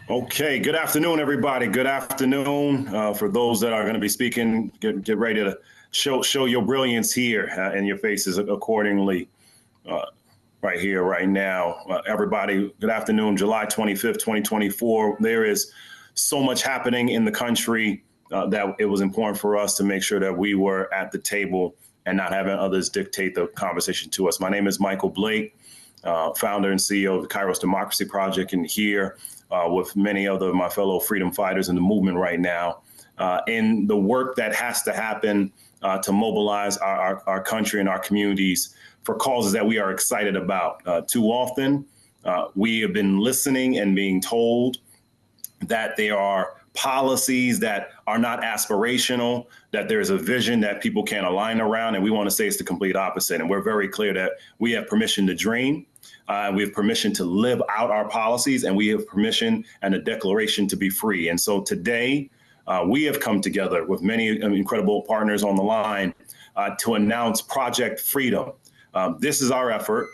Okay, good afternoon, everybody. Good afternoon. For those that are going to be speaking, get ready to show your brilliance here in your faces accordingly. Right here, right now. Everybody, good afternoon, July 25th, 2024. There is so much happening in the country that it was important for us to make sure that we were at the table and not having others dictate the conversation to us. My name is Michael Blake, founder and CEO of the Kairos Democracy Project, and here with many other of my fellow freedom fighters in the movement right now in the work that has to happen to mobilize our country and our communities for causes that we are excited about. Too often, we have been listening and being told that there are policies that are not aspirational, that there's a vision that people can't align around, and we want to say it's the complete opposite. And we're very clear that we have permission to dream, we have permission to live out our policies, and we have permission and a declaration to be free. And so today, we have come together with many incredible partners on the line to announce Project Freedom. This is our effort,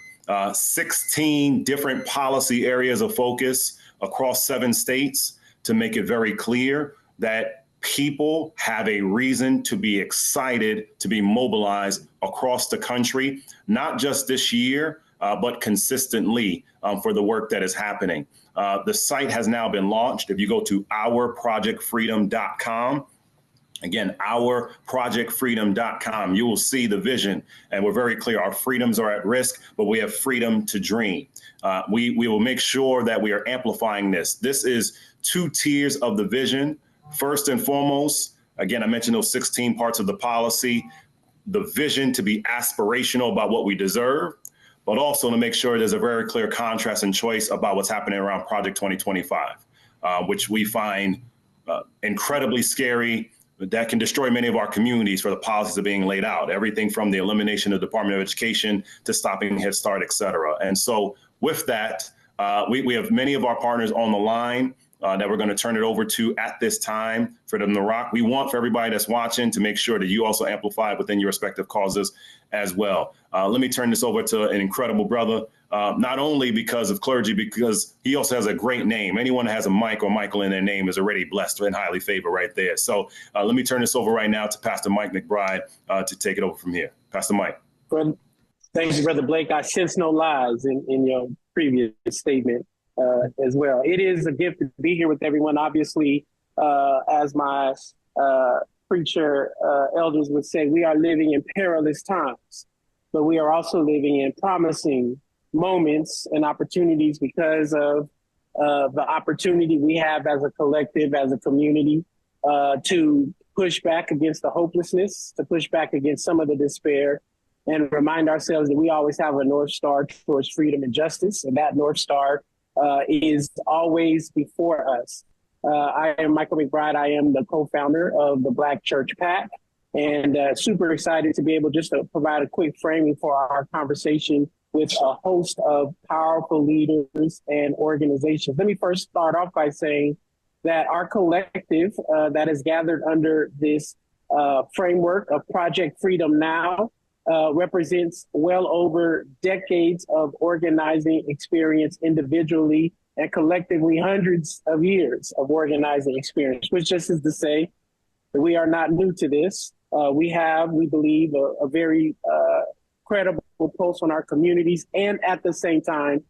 16 different policy areas of focus across 7 states to make it very clear that people have a reason to be excited, to be mobilized across the country, not just this year, but consistently for the work that is happening. The site has now been launched. If you go to ourprojectfreedom.com, again, ourprojectfreedom.com, you will see the vision. And we're very clear, our freedoms are at risk, but we have freedom to dream. We will make sure that we are amplifying this. This is 2 tiers of the vision. First and foremost, again, I mentioned those 16 parts of the policy, the vision to be aspirational about what we deserve, but also to make sure there's a very clear contrast and choice about what's happening around Project 2025, which we find incredibly scary, that can destroy many of our communities for the policies that are being laid out, everything from the elimination of the Department of Education to stopping Head Start, et cetera. And so with that, we have many of our partners on the line that we're going to turn it over to at this time for them to rock. We want for everybody that's watching to make sure that you also amplify within your respective causes as well. Let me turn this over to an incredible brother, not only because of clergy, because he also has a great name. Anyone that has a Mike or Michael in their name is already blessed and highly favored right there. So let me turn this over right now to Pastor Mike McBride to take it over from here. Pastor Mike. Thank you, Brother Blake. I sense no lies in your previous statement as well. It is a gift to be here with everyone. Obviously, as my preacher elders would say, we are living in perilous times, but we are also living in promising moments and opportunities because of the opportunity we have as a collective, as a community, to push back against the hopelessness, to push back against some of the despair, and remind ourselves that we always have a North Star towards freedom and justice, and that North Star is always before us. I am Michael McBride. I am the co-founder of the Black Church PAC, and super excited to be able just to provide a quick framing for our conversation with a host of powerful leaders and organizations. Let me first start off by saying that our collective that is gathered under this framework of Project Freedom Now represents well over decades of organizing experience individually and collectively hundreds of years of organizing experience, which just is to say that we are not new to this. We believe, a very credible pulse on our communities. And at the same time,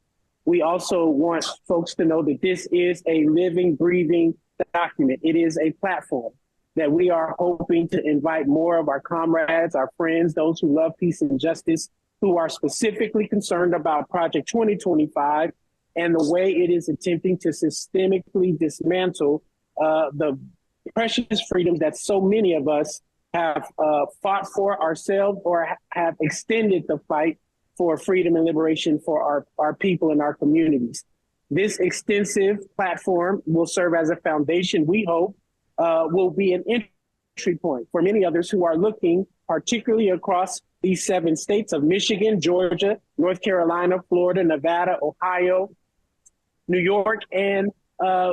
we also want folks to know that this is a living, breathing document. It is a platform that we are hoping to invite more of our comrades, our friends, those who love peace and justice, who are specifically concerned about Project 2025 and the way it is attempting to systemically dismantle the precious freedoms that so many of us have fought for ourselves or have extended the fight for freedom and liberation for our people and our communities. This extensive platform will serve as a foundation, we hope, will be an entry point for many others who are looking, particularly across these 7 states of Michigan, Georgia, North Carolina, Florida, Nevada, Ohio, New York, and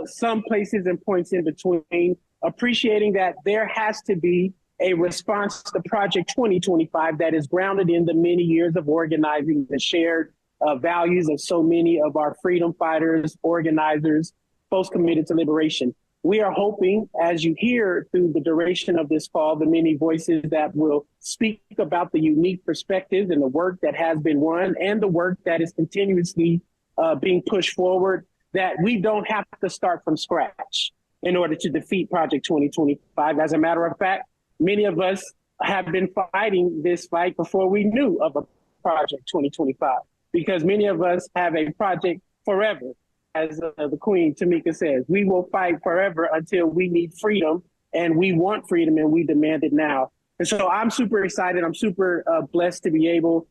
some places and points in between, appreciating that there has to be a response to Project 2025 that is grounded in the many years of organizing, the shared values of so many of our freedom fighters, organizers, folks committed to liberation. We are hoping, as you hear through the duration of this call, the many voices that will speak about the unique perspectives and the work that has been won and the work that is continuously being pushed forward, that we don't have to start from scratch in order to defeat Project 2025. As a matter of fact, many of us have been fighting this fight before we knew of a Project 2025, because many of us have a project forever. As the Queen Tamika says, we will fight forever until we need freedom, and we want freedom, and we demand it now. And so I'm super excited. I'm super blessed to be able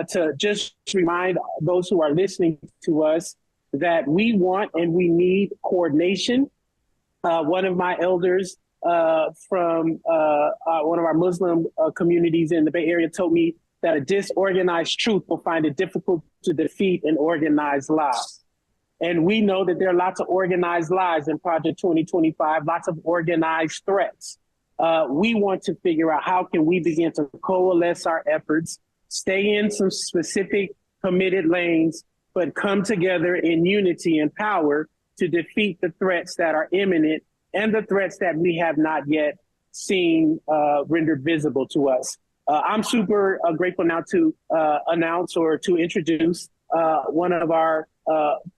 to just remind those who are listening to us that we want and we need coordination. One of my elders from one of our Muslim communities in the Bay Area told me that a disorganized truth will find it difficult to defeat an organized lie. And we know that there are lots of organized lies in Project 2025, lots of organized threats. We want to figure out how can we begin to coalesce our efforts, stay in some specific committed lanes, but come together in unity and power to defeat the threats that are imminent and the threats that we have not yet seen rendered visible to us. I'm super grateful now to announce or to introduce one of our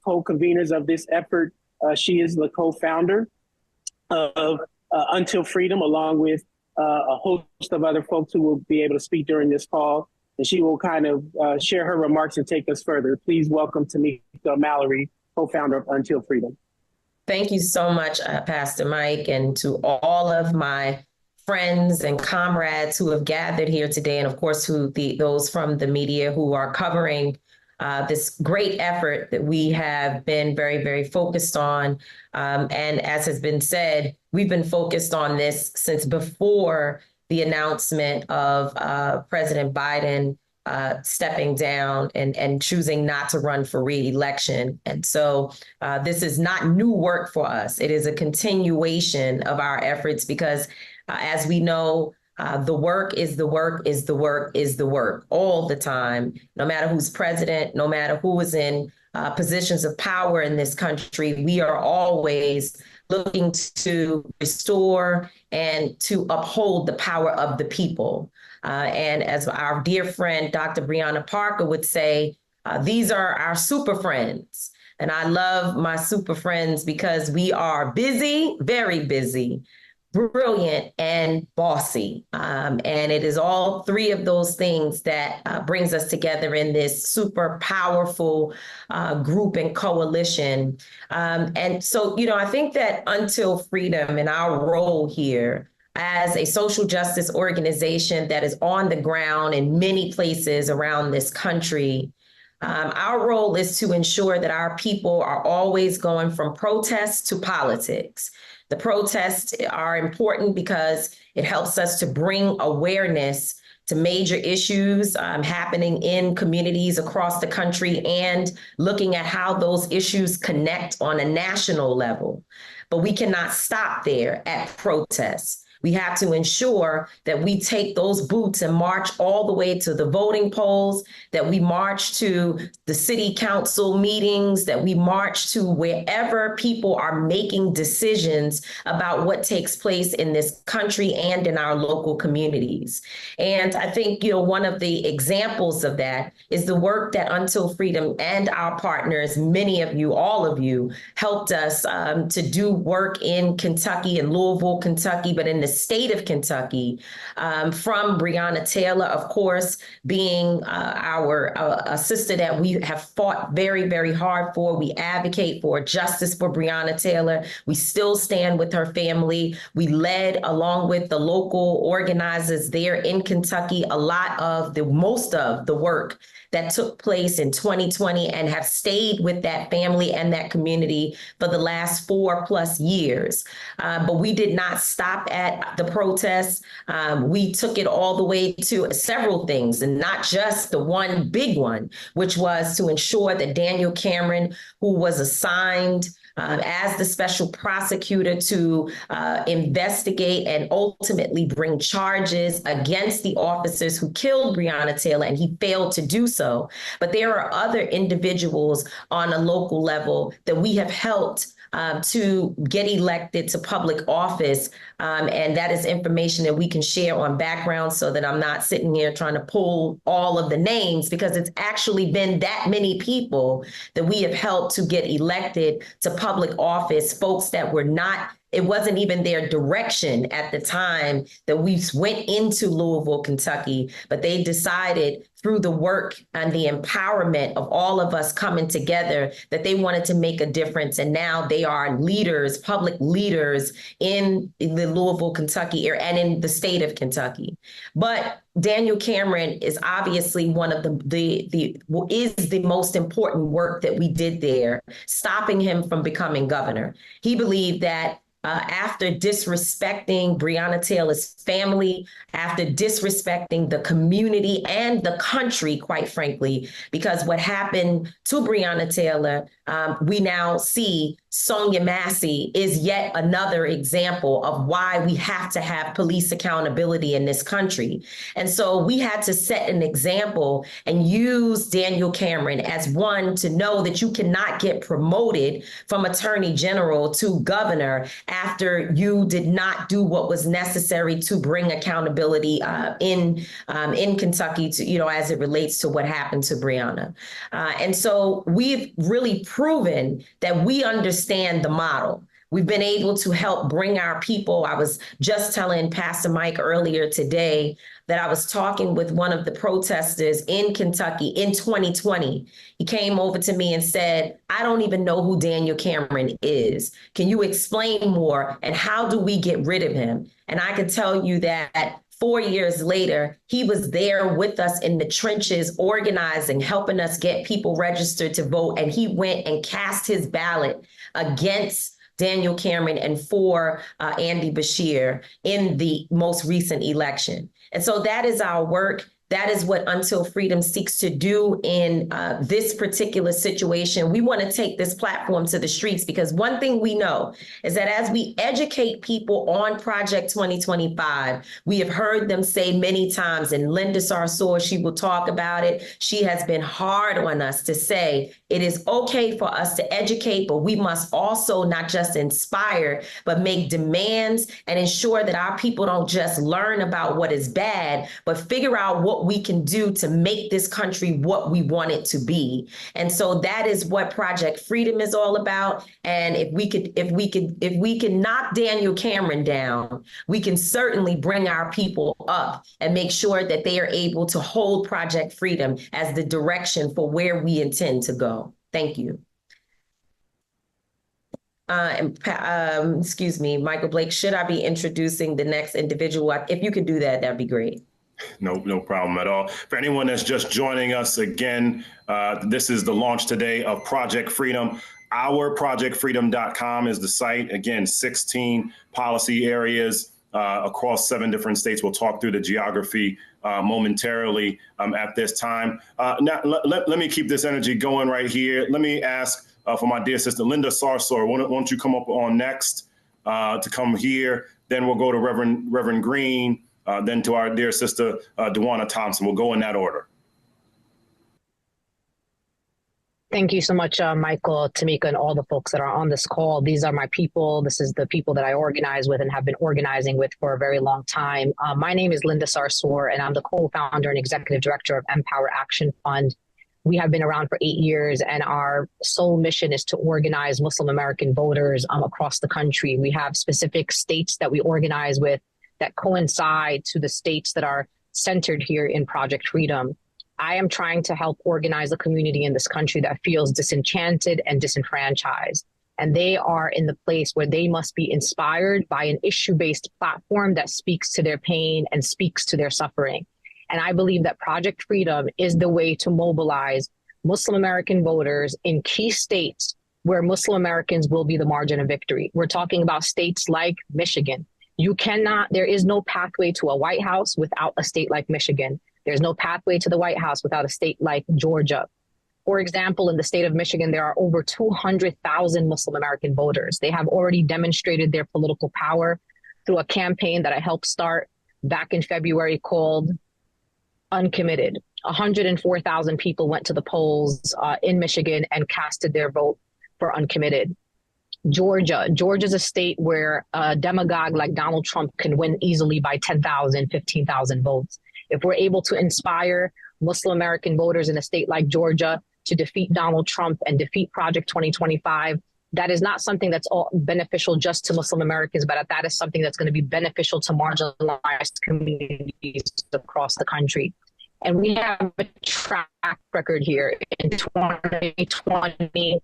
co-conveners of this effort. She is the co-founder of Until Freedom, along with a host of other folks who will be able to speak during this call. And she will kind of share her remarks and take us further. Please welcome Tamika Mallory, co-founder of Until Freedom. Thank you so much, Pastor Mike, and to all of my friends and comrades who have gathered here today, and of course, those from the media who are covering this great effort that we have been very, very focused on. And as has been said, we've been focused on this since before the announcement of President Biden stepping down and choosing not to run for re-election. And so this is not new work for us. It is a continuation of our efforts because as we know, the work is the work is the work is the work all the time, no matter who's president, no matter who is in positions of power in this country. We are always looking to restore and to uphold the power of the people. And as our dear friend, Dr. Breonna Parker would say, these are our super friends. And I love my super friends because we are busy, very busy, brilliant, and bossy. And it is all three of those things that brings us together in this super powerful group and coalition. And so, I think that Until Freedom and our role here as a social justice organization that is on the ground in many places around this country, our role is to ensure that our people are always going from protest to politics. The protests are important because it helps us to bring awareness to major issues happening in communities across the country and looking at how those issues connect on a national level. But we cannot stop there at protests. We have to ensure that we take those boots and march all the way to the voting polls, that we march to the city council meetings, that we march to wherever people are making decisions about what takes place in this country and in our local communities. And I think, one of the examples of that is the work that Until Freedom and our partners, many of you, all of you, helped us to do work in Kentucky and Louisville, Kentucky, but in the state of Kentucky, from Breonna Taylor, of course, being a sister that we have fought very, very hard for. We advocate for justice for Breonna Taylor. We still stand with her family. We led, along with the local organizers there in Kentucky, most of the work that took place in 2020 and have stayed with that family and that community for the last 4+ years. But we did not stop at the protests. We took it all the way to several things, and not just the one big one, which was to ensure that Daniel Cameron, who was assigned as the special prosecutor to investigate and ultimately bring charges against the officers who killed Breonna Taylor, and he failed to do so. But there are other individuals on a local level that we have helped to get elected to public office. And that is information that we can share on background so that I'm not sitting here trying to pull all of the names, because it's actually been that many people that we have helped to get elected to public office, folks that were not, it wasn't even their direction at the time that we went into Louisville, Kentucky, but they decided through the work and the empowerment of all of us coming together that they wanted to make a difference. And now they are leaders, public leaders in the Louisville, Kentucky area and in the state of Kentucky. But Daniel Cameron is obviously one of the most important work that we did there, stopping him from becoming governor. He believed that after disrespecting Breonna Taylor's family, after disrespecting the community and the country, quite frankly, because what happened to Breonna Taylor, we now see Sonia Massey is yet another example of why we have to have police accountability in this country. And so we had to set an example and use Daniel Cameron as one to know that you cannot get promoted from attorney general to governor after you did not do what was necessary to bring accountability in Kentucky, to, you know, as it relates to what happened to Breonna. And so we've really proven that we understand the model. We've been able to help bring our people. I was just telling Pastor Mike earlier today that I was talking with one of the protesters in Kentucky in 2020. He came over to me and said, I don't even know who Daniel Cameron is. Can you explain more? And how do we get rid of him? And I can tell you that 4 years later, he was there with us in the trenches, organizing, helping us get people registered to vote. And he went and cast his ballot against Daniel Cameron and for Andy Beshear in the most recent election. And so that is our work. That is what Until Freedom seeks to do in this particular situation. We want to take this platform to the streets, because one thing we know is that as we educate people on Project 2025, we have heard them say many times, and Linda Sarsour, she will talk about it. She has been hard on us to say it is okay for us to educate, but we must also not just inspire, but make demands and ensure that our people don't just learn about what is bad, but figure out what we can do to make this country what we want it to be. And so that is what Project Freedom is all about. And if we can knock Daniel Cameron down, we can certainly bring our people up and make sure that they are able to hold Project Freedom as the direction for where we intend to go. Thank you. Excuse me, Michael Blake, should I be introducing the next individual? If you could do that, that'd be great. No problem at all. For anyone that's just joining us again, this is the launch today of Project Freedom. OurProjectFreedom.com is the site. Again, 16 policy areas across 7 different states. We'll talk through the geography momentarily at this time. Now, let me keep this energy going right here. Let me ask for my dear sister, Linda Sarsour, why don't you come up on next to come here? Then we'll go to Reverend Green. Then to our dear sister, Dewana Thompson. We'll go in that order. Thank you so much, Michael, Tamika, and all the folks that are on this call. These are my people. This is the people that I organize with and have been organizing with for a very long time. My name is Linda Sarsour, and I'm the co-founder and executive director of Empower Action Fund. We have been around for 8 years, and our sole mission is to organize Muslim American voters across the country. We have specific states that we organize with that coincide to the states that are centered here in Project Freedom. I am trying to help organize a community in this country that feels disenchanted and disenfranchised. And they are in the place where they must be inspired by an issue-based platform that speaks to their pain and speaks to their suffering. And I believe that Project Freedom is the way to mobilize Muslim American voters in key states where Muslim Americans will be the margin of victory. We're talking about states like Michigan. There is no pathway to a White House without a state like Michigan. There's no pathway to the White House without a state like Georgia. For example, in the state of Michigan, there are over 200,000 Muslim American voters. They have already demonstrated their political power through a campaign that I helped start back in February called Uncommitted. 104,000 people went to the polls in Michigan and casted their vote for Uncommitted. Georgia's a state where a demagogue like Donald Trump can win easily by 10,000, 15,000 votes. If we're able to inspire Muslim American voters in a state like Georgia to defeat Donald Trump and defeat Project 2025, that is not something that's all beneficial just to Muslim Americans, but that is something that's going to be beneficial to marginalized communities across the country. And we have a track record here. In 2020,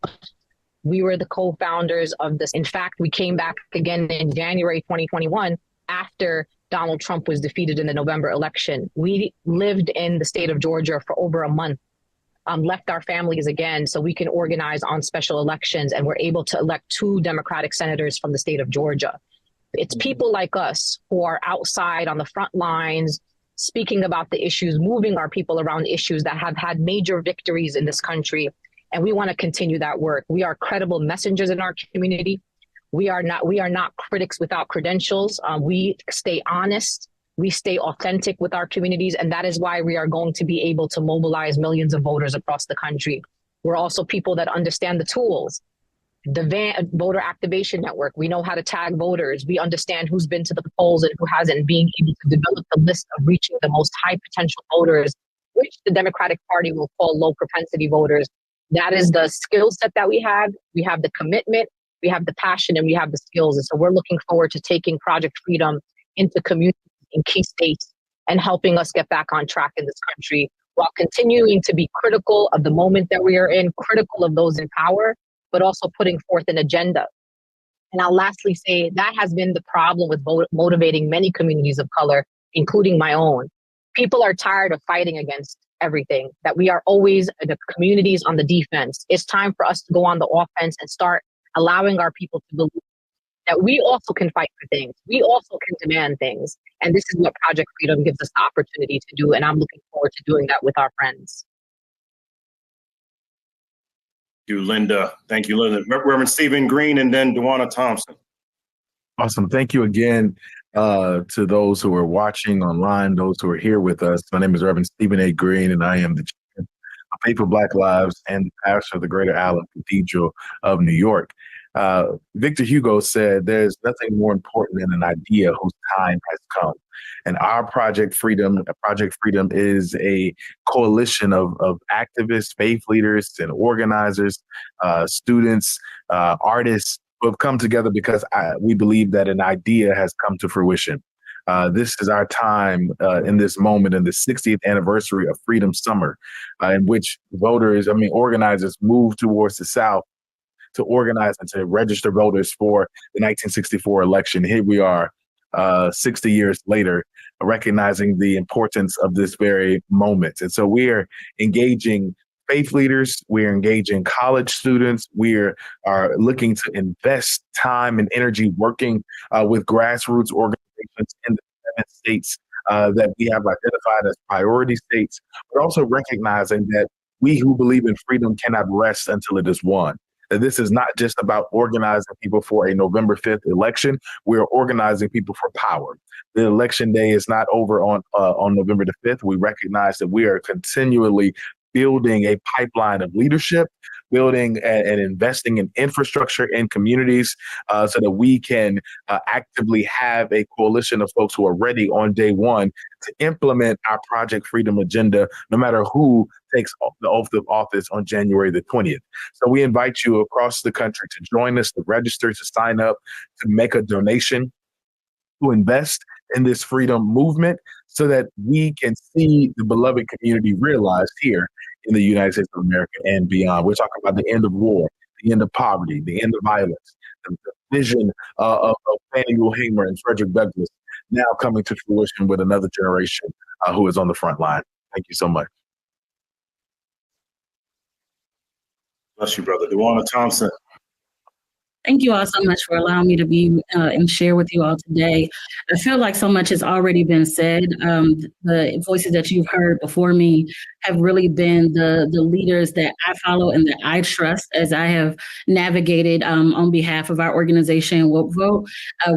we were the co-founders of this. In fact, we came back again in January 2021 after Donald Trump was defeated in the November election. We lived in the state of Georgia for over a month, left our families again so we can organize on special elections, and we're able to elect 2 Democratic senators from the state of Georgia. It's people like us who are outside on the front lines, speaking about the issues, moving our people around issues that have had major victories in this country. And we want to continue that work. We are credible messengers in our community. We are not critics without credentials. We stay honest. We stay authentic with our communities. And that is why we are going to be able to mobilize millions of voters across the country. We're also people that understand the tools. The voter activation network. We know how to tag voters. We understand who's been to the polls and who hasn't, being able to develop the list of reaching the most high potential voters, which the Democratic Party will call low propensity voters. That is the skill set that we have. We have the commitment, we have the passion, and we have the skills. And so we're looking forward to taking Project Freedom into communities in key states and helping us get back on track in this country while continuing to be critical of the moment that we are in, critical of those in power, but also putting forth an agenda. And I'll lastly say that has been the problem with motivating many communities of color, including my own. People are tired of fighting against everything, that we are always the communities on the defense. It's time for us to go on the offense and start allowing our people to believe that we also can fight for things. We also can demand things. And this is what Project Freedom gives us the opportunity to do. And I'm looking forward to doing that with our friends. Thank you, Linda. Thank you, Linda. Reverend Stephen Green and then Dewana Thompson. Awesome. Thank you again to those who are watching online, those who are here with us. My name is Reverend Stephen A. Green, and I am the chairman of Faith for Black Lives and the pastor of the Greater Allen Cathedral of New York. Victor Hugo said, "There's nothing more important than an idea whose time has come." And our Project Freedom is a coalition of activists, faith leaders, and organizers, students, artists, who have come together because we believe that an idea has come to fruition. This is our time in this moment, in the 60th anniversary of Freedom Summer, in which organizers moved towards the South to organize and to register voters for the 1964 election. Here we are 60 years later, recognizing the importance of this very moment. And so we are engaging faith leaders, we're engaging college students, we are looking to invest time and energy working with grassroots organizations in the 7 states that we have identified as priority states, but also recognizing that we who believe in freedom cannot rest until it is won. That this is not just about organizing people for a November 5th election. We're organizing people for power. The election day is not over on November the 5th. We recognize that we are continually building a pipeline of leadership, building and investing in infrastructure in communities so that we can actively have a coalition of folks who are ready on day one to implement our Project Freedom agenda, no matter who takes the oath of office on January the 20th. So we invite you across the country to join us, to register, to sign up, to make a donation, to invest in this freedom movement so that we can see the beloved community realized here in the United States of America and beyond. We're talking about the end of war, the end of poverty, the end of violence, the vision of Fannie Lou Hamer and Frederick Douglass now coming to fruition with another generation who is on the front line. Thank you so much. Bless you, brother. Dewana Thompson. Thank you all so much for allowing me to be and share with you all today. I feel like so much has already been said. The voices that you've heard before me have really been the leaders that I follow and that I trust as I have navigated on behalf of our organization, Woke Vote.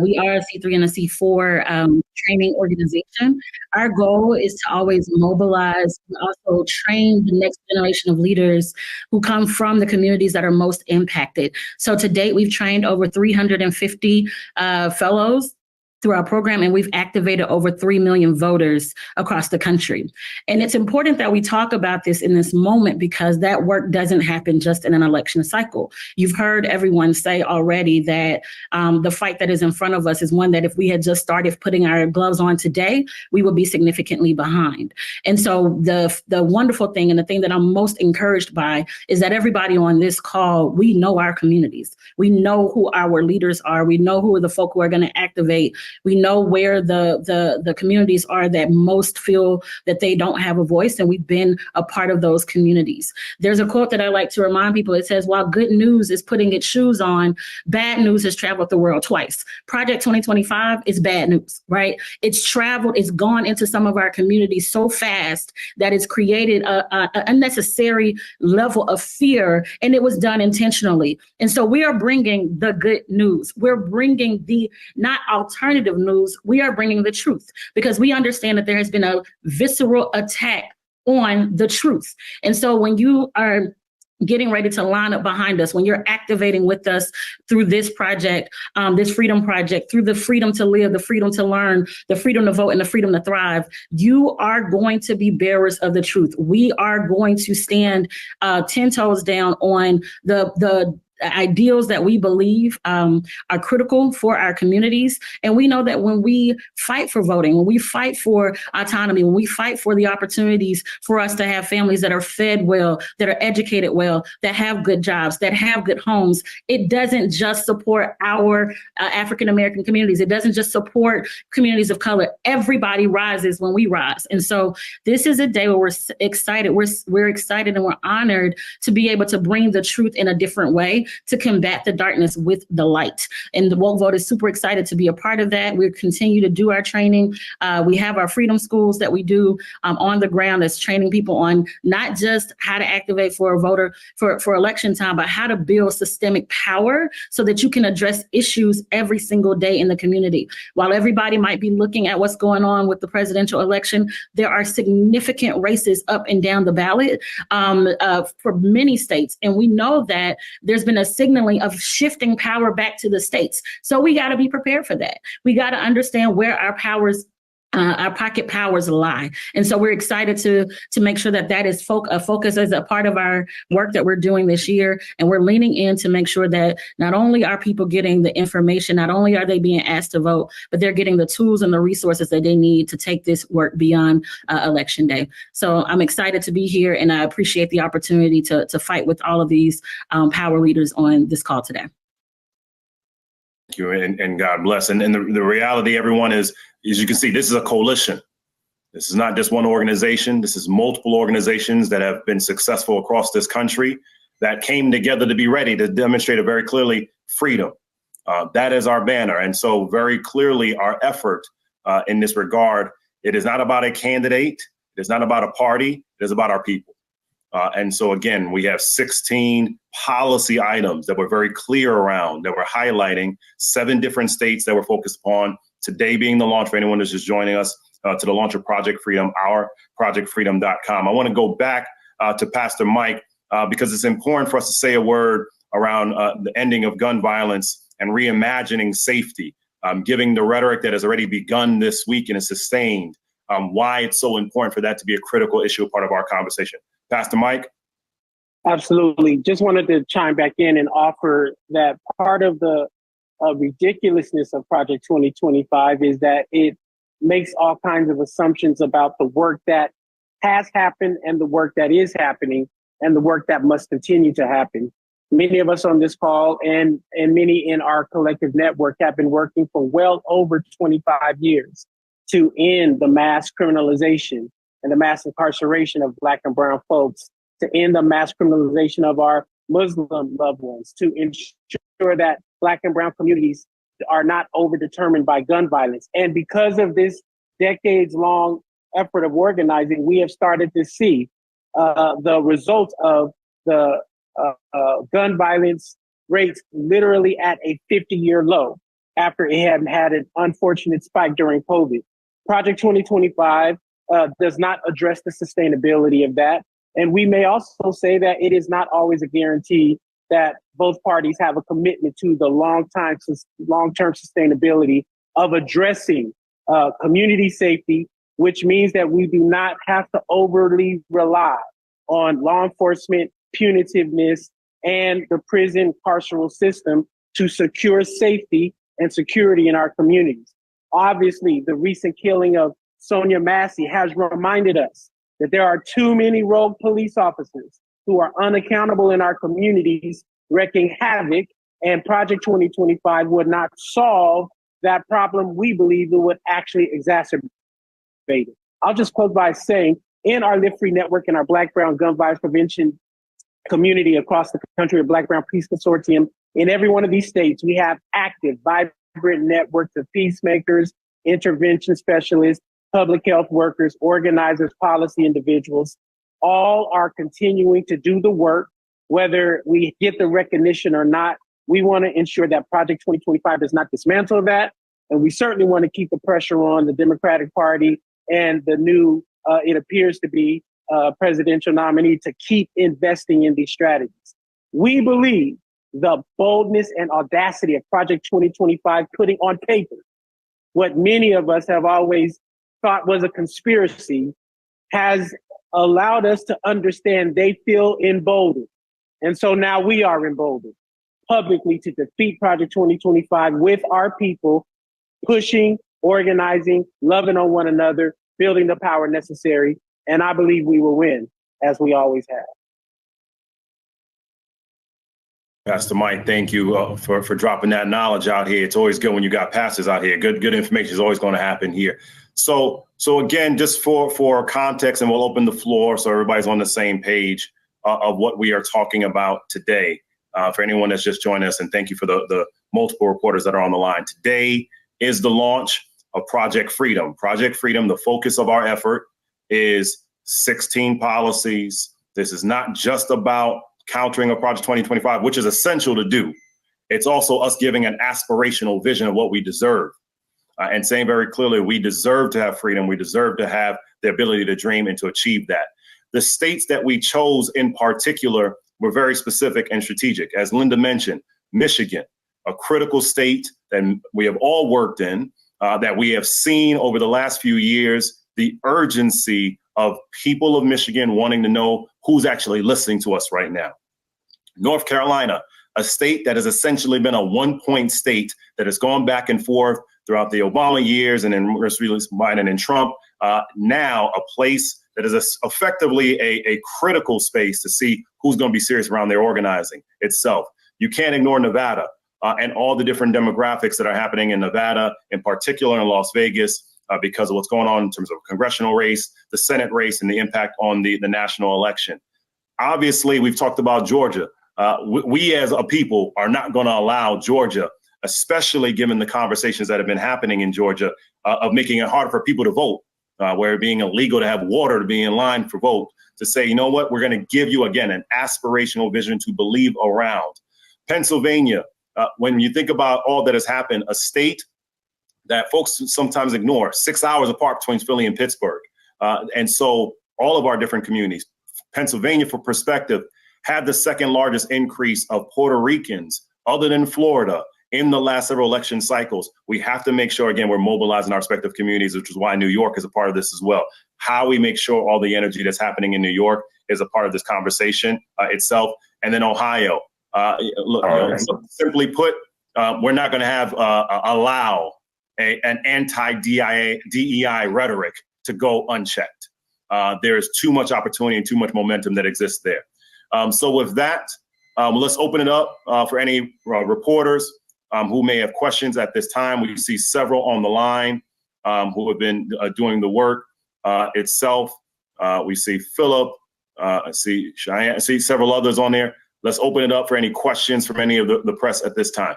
We are a C3 and a C4 training organization. Our goal is to always mobilize and also train the next generation of leaders who come from the communities that are most impacted. So to date, we've trained over 350 fellows through our program, and we've activated over 3 million voters across the country. And it's important that we talk about this in this moment because that work doesn't happen just in an election cycle. You've heard everyone say already that the fight that is in front of us is one that if we had just started putting our gloves on today, we would be significantly behind. And so the wonderful thing and the thing that I'm most encouraged by is that everybody on this call, we know our communities. We know who our leaders are. We know who are the folk who are going to activate. We know where the communities are that most feel that they don't have a voice, and we've been a part of those communities. There's a quote that I like to remind people. It says, while good news is putting its shoes on, bad news has traveled the world twice. Project 2025 is bad news, right? It's traveled, it's gone into some of our communities so fast that it's created a unnecessary level of fear, and it was done intentionally. And so we are bringing the good news. We're bringing the not alternative news, we are bringing the truth because we understand that there has been a visceral attack on the truth. And so when you are getting ready to line up behind us, when you're activating with us through this project, this freedom project, through the freedom to live, the freedom to learn, the freedom to vote, and the freedom to thrive, you are going to be bearers of the truth. We are going to stand 10 toes down on the ideals that we believe are critical for our communities. And we know that when we fight for voting, when we fight for autonomy, when we fight for the opportunities for us to have families that are fed well, that are educated well, that have good jobs, that have good homes, it doesn't just support our African-American communities. It doesn't just support communities of color. Everybody rises when we rise. And so this is a day where we're excited. We're excited and we're honored to be able to bring the truth in a different way, to combat the darkness with the light. And the Woke Vote is super excited to be a part of that. We continue to do our training. We have our freedom schools that we do on the ground that's training people on not just how to activate for a voter for election time, but how to build systemic power so that you can address issues every single day in the community. While everybody might be looking at what's going on with the presidential election, there are significant races up and down the ballot for many states. And we know that there's been a signaling of shifting power back to the states. So we got to be prepared for that. We got to understand where our powers, our pocket powers lie. And so we're excited to make sure that that is a focus as a part of our work that we're doing this year. And we're leaning in to make sure that not only are people getting the information, not only are they being asked to vote, but they're getting the tools and the resources that they need to take this work beyond Election Day. So I'm excited to be here, and I appreciate the opportunity to fight with all of these power leaders on this call today. Thank you, and God bless. And the reality, everyone, is, as you can see, this is a coalition. This is not just one organization. This is multiple organizations that have been successful across this country that came together to be ready to demonstrate very clearly freedom. That is our banner. And so very clearly our effort in this regard, it is not about a candidate. It is not about a party. It is about our people. And so, again, we have 16 policy items that we're very clear around, that we're highlighting, 7 different states that we're focused upon. Today being the launch, for anyone who's just joining us, to the launch of Project Freedom, ourprojectfreedom.com. I want to go back to Pastor Mike because it's important for us to say a word around the ending of gun violence and reimagining safety, giving the rhetoric that has already begun this week and is sustained, why it's so important for that to be a critical issue, part of our conversation. Pastor Mike? Absolutely. Just wanted to chime back in and offer that part of the ridiculousness of Project 2025 is that it makes all kinds of assumptions about the work that has happened and the work that is happening and the work that must continue to happen. Many of us on this call and many in our collective network have been working for well over 25 years to end the mass criminalization and the mass incarceration of Black and brown folks, to end the mass criminalization of our Muslim loved ones, to ensure that Black and brown communities are not overdetermined by gun violence. And because of this decades-long effort of organizing, we have started to see the result of the gun violence rates literally at a 50-year low after it had an unfortunate spike during COVID. Project 2025 does not address the sustainability of that. And we may also say that it is not always a guarantee that both parties have a commitment to the long-term sustainability of addressing community safety, which means that we do not have to overly rely on law enforcement, punitiveness, and the prison carceral system to secure safety and security in our communities. Obviously, the recent killing of Sonia Massey has reminded us that there are too many rogue police officers who are unaccountable in our communities, wreaking havoc, and Project 2025 would not solve that problem. We believe it would actually exacerbate it. I'll just close by saying, in our Live Free Network and our Black Brown Gun Violence Prevention community across the country, a Black Brown Peace Consortium, in every one of these states, we have active, vibrant networks of peacemakers, intervention specialists, public health workers, organizers, policy individuals. All are continuing to do the work, whether we get the recognition or not. We want to ensure that Project 2025 does not dismantle that. And we certainly want to keep the pressure on the Democratic Party and the new, it appears to be, presidential nominee to keep investing in these strategies. We believe the boldness and audacity of Project 2025, putting on paper what many of us have always thought was a conspiracy, has allowed us to understand they feel emboldened. And so now we are emboldened publicly to defeat Project 2025 with our people, pushing, organizing, loving on one another, building the power necessary. And I believe we will win, as we always have. Pastor Mike, thank you for dropping that knowledge out here. It's always good when you got pastors out here. Good information is always going to happen here. So again, just for context, and we'll open the floor so everybody's on the same page of what we are talking about today. For anyone that's just joined us, and thank you for the multiple reporters that are on the line. Today is the launch of Project Freedom. Project Freedom, the focus of our effort is 16 policies. This is not just about countering a Project 2025, which is essential to do. It's also us giving an aspirational vision of what we deserve and saying very clearly, we deserve to have freedom. We deserve to have the ability to dream and to achieve that. The states that we chose in particular were very specific and strategic. As Linda mentioned, Michigan, a critical state that we have all worked in, that we have seen over the last few years, the urgency of people of Michigan wanting to know who's actually listening to us right now. North Carolina, a state that has essentially been a one-point state that has gone back and forth throughout the Obama years and then Biden and Trump. Now a place that is effectively a critical space to see who's going to be serious around their organizing itself. You can't ignore Nevada and all the different demographics that are happening in Nevada, in particular in Las Vegas, because of what's going on in terms of congressional race, the Senate race, and the impact on the national election. Obviously, we've talked about Georgia. We as a people are not going to allow Georgia, especially given the conversations that have been happening in Georgia, of making it harder for people to vote, where it being illegal to have water to be in line for vote, to say, you know what, we're going to give you, again, an aspirational vision to believe around. Pennsylvania, when you think about all that has happened, a state that folks sometimes ignore, 6 hours apart between Philly and Pittsburgh. And so all of our different communities, Pennsylvania, for perspective, had the second largest increase of Puerto Ricans other than Florida in the last several election cycles. We have to make sure, again, we're mobilizing our respective communities, which is why New York is a part of this as well. How we make sure all the energy that's happening in New York is a part of this conversation itself. And then Ohio, simply put, we're not going to have allow an anti-DEI rhetoric to go unchecked. There's too much opportunity and too much momentum that exists there. So with that, let's open it up for any reporters who may have questions at this time. We see several on the line who have been doing the work itself. We see Philip, I see Cheyenne, I see several others on there. Let's open it up for any questions from any of the press at this time.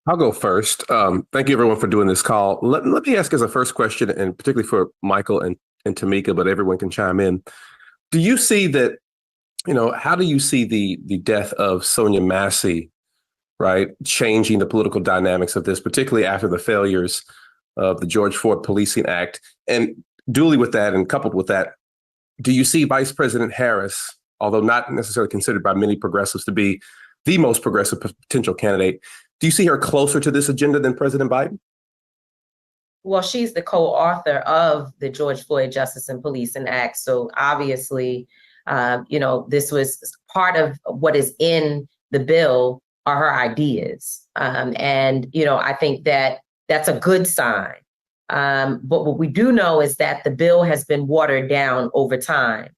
I'll go first. Thank you, everyone, for doing this call. Let me ask as a first question, and particularly for Michael and and Tamika, but everyone can chime in. Do you see that, how do you see the death of Sonia Massey, right, changing the political dynamics of this, particularly after the failures of the George Floyd Policing Act? And duly with that and coupled with that, do you see Vice President Harris, although not necessarily considered by many progressives to be the most progressive potential candidate, do you see her closer to this agenda than President Biden? Well, she's the co-author of the George Floyd Justice and Policing Act. So obviously, this was part of what is in the bill are her ideas. I think that that's a good sign. But what we do know is that the bill has been watered down over time.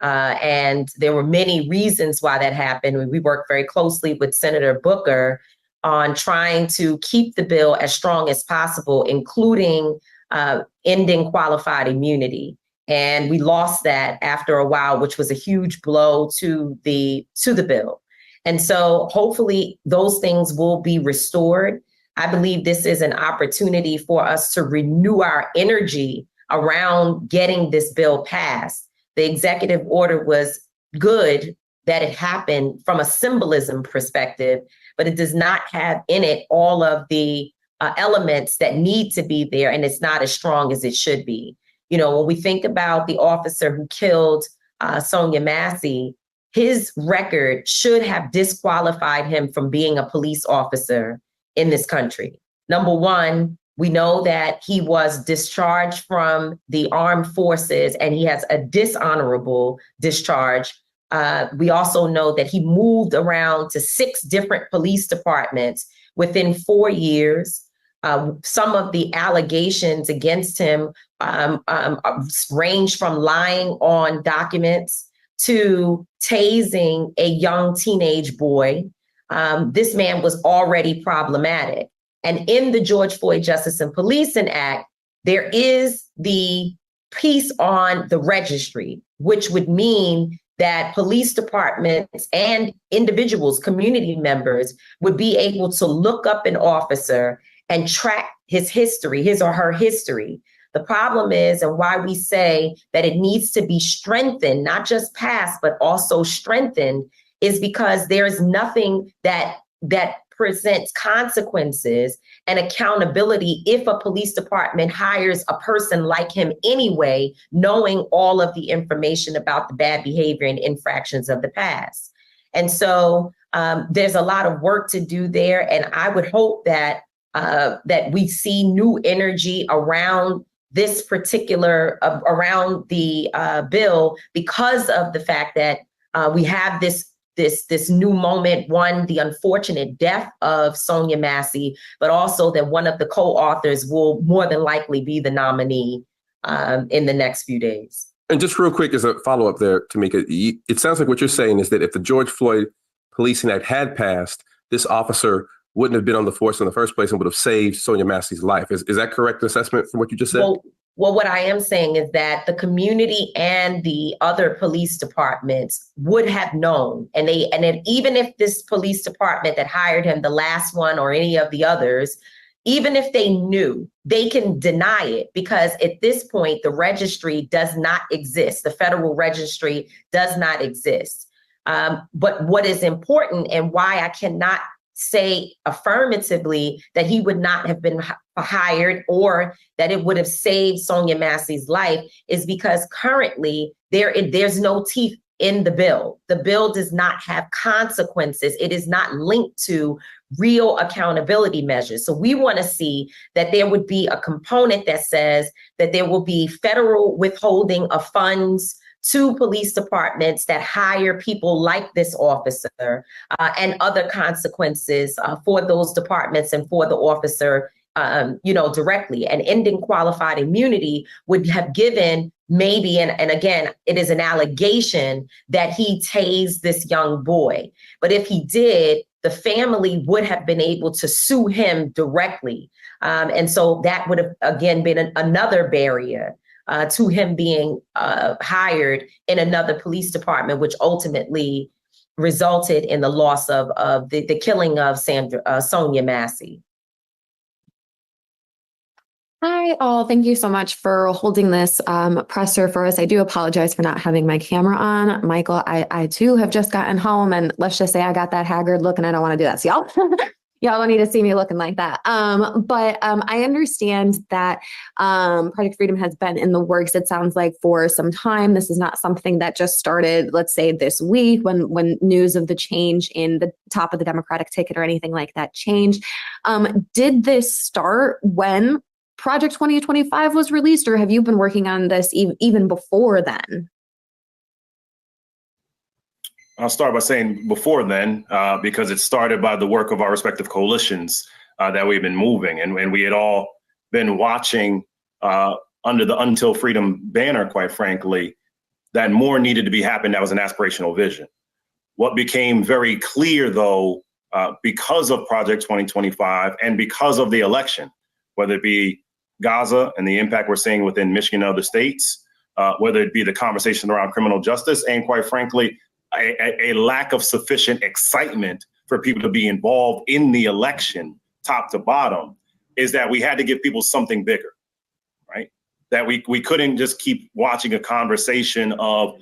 And there were many reasons why that happened. We worked very closely with Senator Booker on trying to keep the bill as strong as possible, including ending qualified immunity. And we lost that after a while, which was a huge blow to the bill. And so hopefully those things will be restored. I believe this is an opportunity for us to renew our energy around getting this bill passed. The executive order was good that it happened from a symbolism perspective, but it does not have in it all of the elements that need to be there, and it's not as strong as it should be. When we think about the officer who killed Sonia Massey, his record should have disqualified him from being a police officer in this country. Number one, we know that he was discharged from the armed forces and he has a dishonorable discharge. We also know that he moved around to 6 different police departments within 4 years. Some of the allegations against him range from lying on documents to tasing a young teenage boy. This man was already problematic. And in the George Floyd Justice and Policing Act, there is the piece on the registry, which would mean that police departments and individuals, community members, would be able to look up an officer and track his history, his or her history. The problem is, and why we say that it needs to be strengthened, not just passed, but also strengthened, is because there is nothing that presents consequences and accountability if a police department hires a person like him anyway, knowing all of the information about the bad behavior and infractions of the past. And so there's a lot of work to do there. And I would hope that we see new energy around this particular, around the bill, because of the fact that we have this new moment, one, the unfortunate death of Sonia Massey, but also that one of the co-authors will more than likely be the nominee in the next few days. And just real quick as a follow-up there, Tamika, it sounds like what you're saying is that if the George Floyd Policing Act had passed, this officer wouldn't have been on the force in the first place and would have saved Sonia Massey's life. Is that correct assessment from what you just said? Well, what I am saying is that the community and the other police departments would have known, and even if this police department that hired him, the last one or any of the others, even if they knew, they can deny it because at this point, the registry does not exist. The federal registry does not exist. But what is important and why I cannot say affirmatively that he would not have been hired or that it would have saved Sonia Massey's life is because currently there's no teeth in the bill. The bill does not have consequences. It is not linked to real accountability measures. So we want to see that there would be a component that says that there will be federal withholding of funds to police departments that hire people like this officer and other consequences for those departments and for the officer, directly. And ending qualified immunity would have given maybe, and again, it is an allegation that he tased this young boy. But if he did, the family would have been able to sue him directly. And so that would have, again, been another barrier to him being hired in another police department, which ultimately resulted in the loss of the killing of Sonia Massey. Hi, all. Thank you so much for holding this presser for us. I do apologize for not having my camera on. Michael, I too have just gotten home, and let's just say I got that haggard look and I don't want to do that. So y'all don't need to see me looking like that. But I understand that Project Freedom has been in the works, it sounds like, for some time. This is not something that just started, let's say, this week when news of the change in the top of the Democratic ticket or anything like that changed. Did this start when Project 2025 was released, or have you been working on this even before then? I'll start by saying before then, because it started by the work of our respective coalitions that we've been moving. And we had all been watching under the Until Freedom banner, quite frankly, that more needed to be happened. That was an aspirational vision. What became very clear, though, because of Project 2025 and because of the election, whether it be Gaza and the impact we're seeing within Michigan and other states, whether it be the conversation around criminal justice, and quite frankly, a lack of sufficient excitement for people to be involved in the election, top to bottom, is that we had to give people something bigger, right? That we couldn't just keep watching a conversation of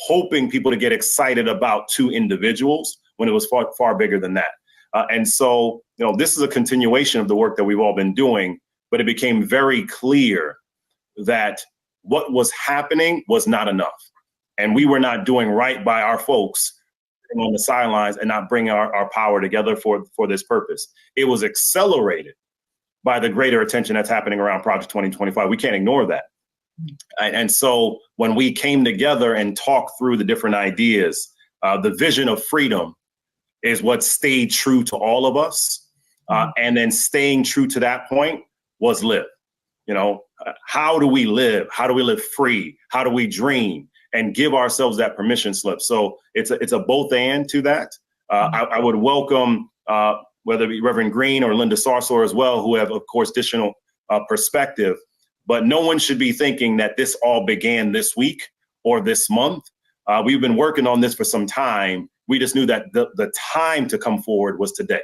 hoping people to get excited about two individuals when it was far, far bigger than that. And so, this is a continuation of the work that we've all been doing, but it became very clear that what was happening was not enough. And we were not doing right by our folks on the sidelines and not bringing our power together for this purpose. It was accelerated by the greater attention that's happening around Project 2025. We can't ignore that. And so when we came together and talked through the different ideas, the vision of freedom is what stayed true to all of us. And then staying true to that point was live. How do we live? How do we live free? How do we dream and give ourselves that permission slip? So it's a both and to that. I would welcome whether it be Reverend Green or Linda Sarsour as well, who have, of course, additional perspective. But no one should be thinking that this all began this week or this month. We've been working on this for some time. We just knew that the time to come forward was today.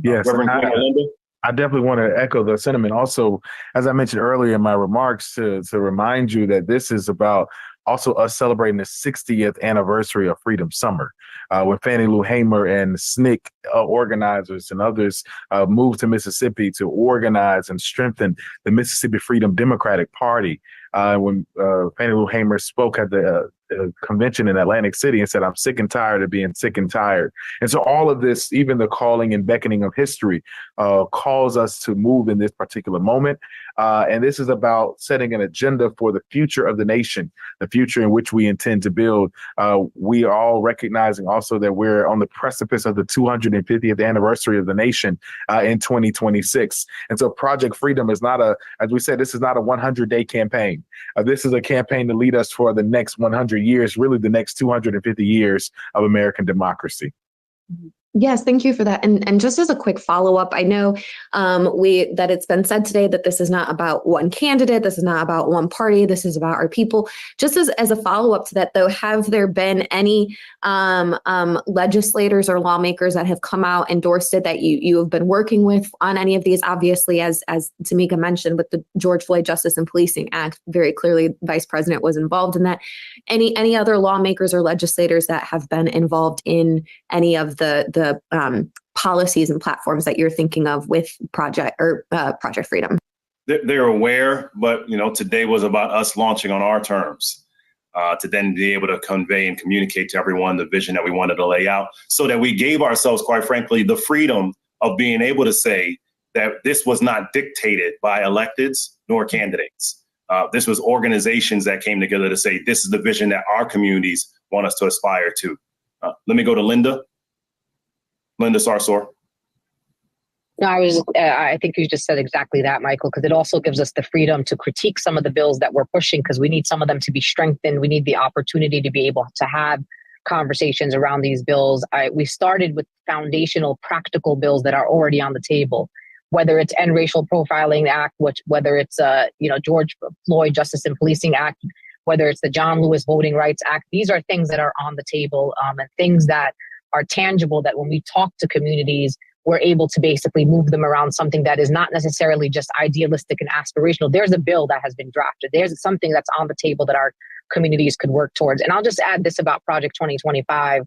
Yes, Reverend Green or Linda? I definitely want to echo the sentiment. Also, as I mentioned earlier in my remarks, to remind you that this is about also us celebrating the 60th anniversary of Freedom Summer, when Fannie Lou Hamer and SNCC organizers and others moved to Mississippi to organize and strengthen the Mississippi Freedom Democratic Party. When Fannie Lou Hamer spoke at the convention in Atlantic City and said, "I'm sick and tired of being sick and tired." And so all of this, even the calling and beckoning of history, calls us to move in this particular moment. And this is about setting an agenda for the future of the nation, the future in which we intend to build. We are all recognizing also that we're on the precipice of the 250th anniversary of the nation in 2026. And so Project Freedom is not as we said, this is not a 100-day campaign. This is a campaign to lead us for the next 100 years, really the next 250 years of American democracy. Yes, thank you for that. And just as a quick follow-up, I know that it's been said today that this is not about one candidate, this is not about one party, this is about our people. Just as a follow-up to that, though, have there been any legislators or lawmakers that have come out, endorsed it, that you have been working with on any of these? Obviously, as Tamika mentioned, with the George Floyd Justice and Policing Act, very clearly Vice President was involved in that. Any other lawmakers or legislators that have been involved in any of the policies and platforms that you're thinking of with Project Freedom? They're aware, but today was about us launching on our terms, to then be able to convey and communicate to everyone the vision that we wanted to lay out, so that we gave ourselves, quite frankly, the freedom of being able to say that this was not dictated by electeds nor candidates. This was organizations that came together to say, this is the vision that our communities want us to aspire to. Let me go to Linda Sarsour. No, I think you just said exactly that, Michael, because it also gives us the freedom to critique some of the bills that we're pushing, because we need some of them to be strengthened. We need the opportunity to be able to have conversations around these bills. We started with foundational, practical bills that are already on the table, whether it's End Racial Profiling Act, whether it's George Floyd Justice and Policing Act, whether it's the John Lewis Voting Rights Act. These are things that are on the table, and things that are tangible, that when we talk to communities, we're able to basically move them around something that is not necessarily just idealistic and aspirational. There's a bill that has been drafted. There's something that's on the table that our communities could work towards. And I'll just add this about Project 2025.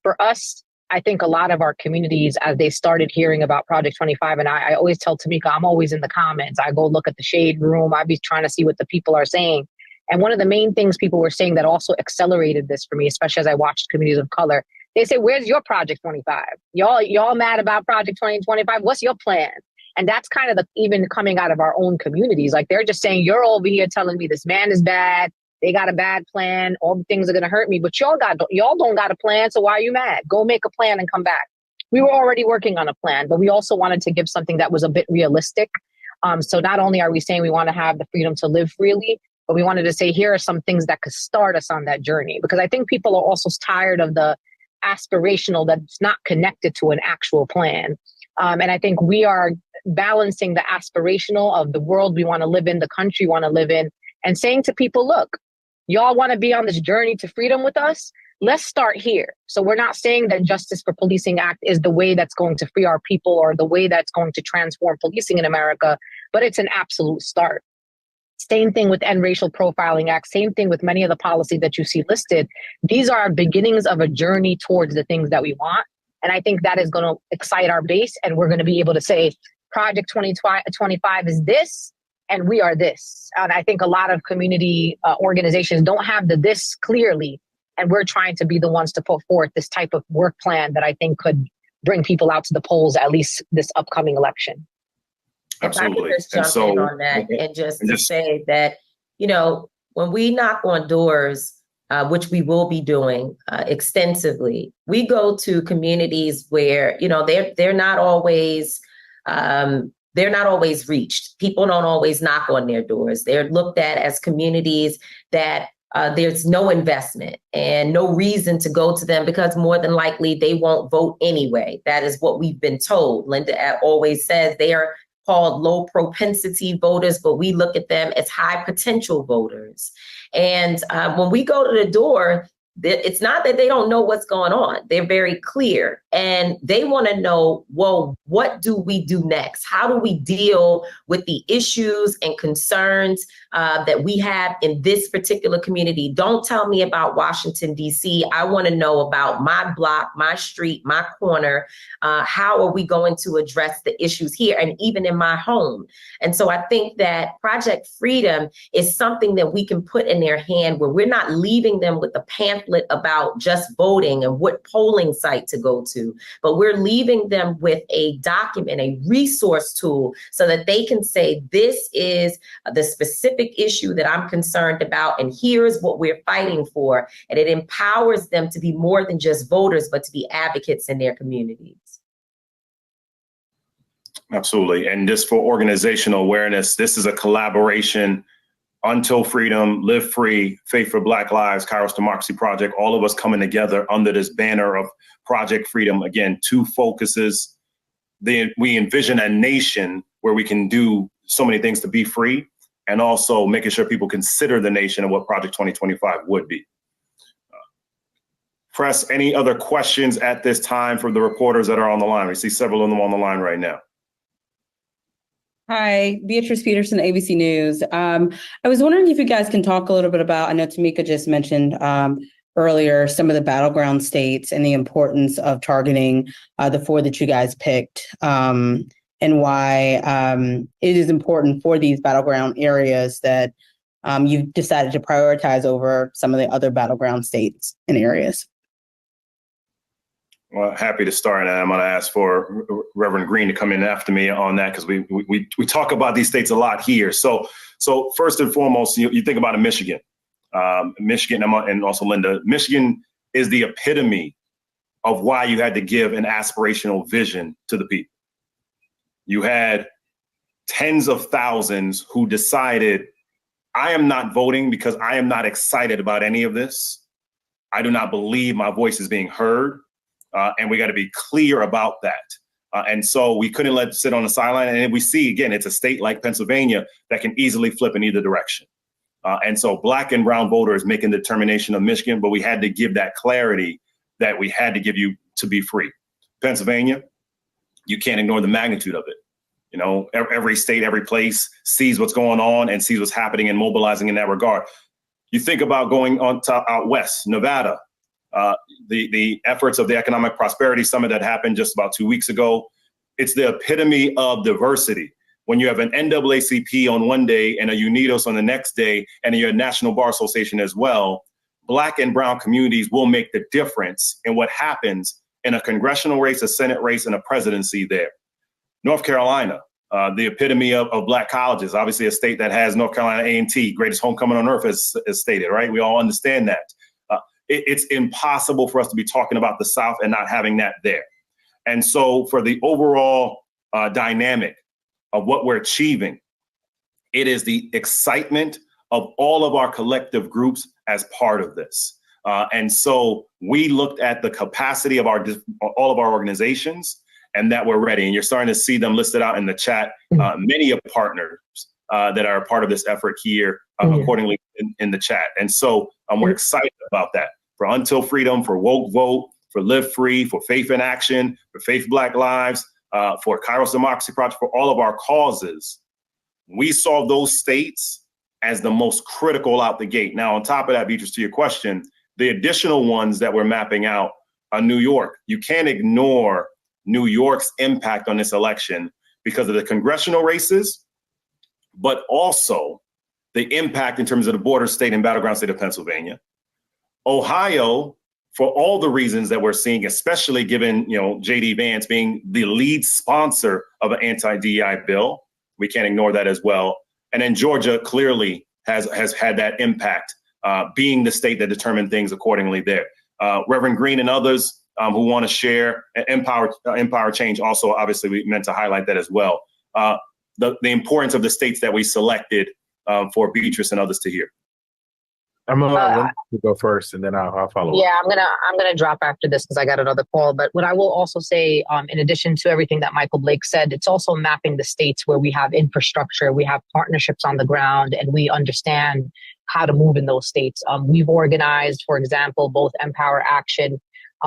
For us, I think a lot of our communities, as they started hearing about Project 25, and I always tell Tamika, I'm always in the comments. I go look at the shade room. I be trying to see what the people are saying. And one of the main things people were saying that also accelerated this for me, especially as I watched communities of color, they say, where's your Project 25? Y'all mad about Project 2025? What's your plan? And that's kind of even coming out of our own communities. Like they're just saying, you're over here telling me this man is bad. They got a bad plan. All the things are going to hurt me, but y'all don't got a plan. So why are you mad? Go make a plan and come back. We were already working on a plan, but we also wanted to give something that was a bit realistic. So not only are we saying we want to have the freedom to live freely, but we wanted to say, here are some things that could start us on that journey. Because I think people are also tired of the aspirational that's not connected to an actual plan. And I think we are balancing the aspirational of the world we want to live in, the country we want to live in, and saying to people, look, y'all want to be on this journey to freedom with us? Let's start here. So we're not saying that Justice for Policing Act is the way that's going to free our people or the way that's going to transform policing in America, but it's an absolute start. Same thing with End Racial Profiling Act, same thing with many of the policies that you see listed. These are beginnings of a journey towards the things that we want. And I think that is going to excite our base. And we're going to be able to say, Project 2025 is this, and we are this. And I think a lot of community organizations don't have the this clearly. And we're trying to be the ones to put forth this type of work plan that I think could bring people out to the polls, at least this upcoming election. Absolutely. If I could just jump in on that and just to say that, you know, when we knock on doors, which we will be doing extensively, we go to communities where, you know, they're not always reached. People don't always knock on their doors. They're looked at as communities that there's no investment and no reason to go to them because more than likely they won't vote anyway. That is what we've been told. Linda always says they are called low propensity voters, but we look at them as high potential voters. And when we go to the door, it's not that they don't know what's going on. They're very clear and they want to know, well, what do we do next? How do we deal with the issues and concerns that we have in this particular community? Don't tell me about Washington, D.C. I want to know about my block, my street, my corner. How are we going to address the issues here and even in my home? And so I think that Project Freedom is something that we can put in their hand where we're not leaving them with a pamphlet about just voting and what polling site to go to, but we're leaving them with a document, a resource tool so that they can say, this is the specific issue that I'm concerned about, and here's what we're fighting for. And it empowers them to be more than just voters, but to be advocates in their communities. Absolutely. And just for organizational awareness, this is a collaboration. Until Freedom, Live Free, Faith for Black Lives, Kairos Democracy Project, all of us coming together under this banner of Project Freedom. Again, two focuses. We envision a nation where we can do so many things to be free, and also making sure people consider the nation and what Project 2025 would be. Press, any other questions at this time from the reporters that are on the line? We see several of them on the line right now. Hi, Beatrice Peterson, ABC News. I was wondering if you guys can talk a little bit about, I know Tamika just mentioned earlier, some of the battleground states and the importance of targeting the four that you guys picked and why it is important for these battleground areas that you've decided to prioritize over some of the other battleground states and areas. Well, happy to start, and I'm going to ask for Reverend Green to come in after me on that because we talk about these states a lot here. So first and foremost, you think about Michigan, and also Linda. Michigan is the epitome of why you had to give an aspirational vision to the people. You had tens of thousands who decided, I am not voting because I am not excited about any of this. I do not believe my voice is being heard. And we got to be clear about that. And so we couldn't let it sit on the sideline. And we see, again, it's a state like Pennsylvania that can easily flip in either direction. And so Black and brown voters making the determination of Michigan, but we had to give that clarity that we had to give you to be free. Pennsylvania, you can't ignore the magnitude of it. You know, every state, every place sees what's going on and sees what's happening and mobilizing in that regard. You think about going on to out west, Nevada, the efforts of the Economic Prosperity Summit that happened just about 2 weeks ago. It's the epitome of diversity. When you have an NAACP on one day and a UNIDOS on the next day, and your National Bar Association as well, Black and brown communities will make the difference in what happens in a congressional race, a Senate race, and a presidency there. North Carolina, the epitome of Black colleges, obviously a state that has North Carolina A&T, greatest homecoming on earth, as stated, right? We all understand that. It's impossible for us to be talking about the South and not having that there. And so for the overall dynamic of what we're achieving, it is the excitement of all of our collective groups as part of this. And so we looked at the capacity of all of our organizations and that we're ready. And you're starting to see them listed out in the chat, many of partners that are a part of this effort here accordingly in the chat. And so we're excited about that. For Until Freedom, for Woke Vote, for Live Free, for Faith in Action, for Faith Black Lives, for Kairos Democracy Project, for all of our causes, we saw those states as the most critical out the gate. Now, on top of that, Beatrice, to your question, the additional ones that we're mapping out are New York. You can't ignore New York's impact on this election because of the congressional races, but also the impact in terms of the border state and battleground state of Pennsylvania. Ohio, for all the reasons that we're seeing, especially given, J.D. Vance being the lead sponsor of an anti-DEI bill, we can't ignore that as well. And then Georgia clearly has had that impact, being the state that determined things accordingly there. Reverend Green and others who want to share empower change, also obviously we meant to highlight that as well. The importance of the states that we selected for Beatrice and others to hear. I'm gonna let Linda go first, and then I'll follow. Yeah, I'm gonna drop after this because I got another call. But what I will also say, in addition to everything that Michael Blake said, it's also mapping the states where we have infrastructure, we have partnerships on the ground, and we understand how to move in those states. We've organized, for example, both Empower Action.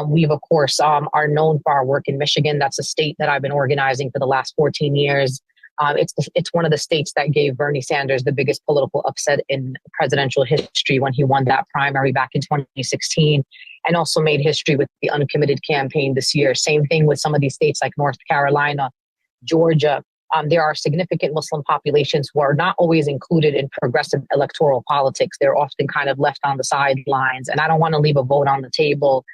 We've, of course, are known for our work in Michigan. That's a state that I've been organizing for the last 14 years. It's one of the states that gave Bernie Sanders the biggest political upset in presidential history when he won that primary back in 2016, and also made history with the uncommitted campaign this year. Same thing with some of these states like North Carolina, Georgia. There are significant Muslim populations who are not always included in progressive electoral politics. They're often kind of left on the sidelines, and I don't want to leave a vote on the table.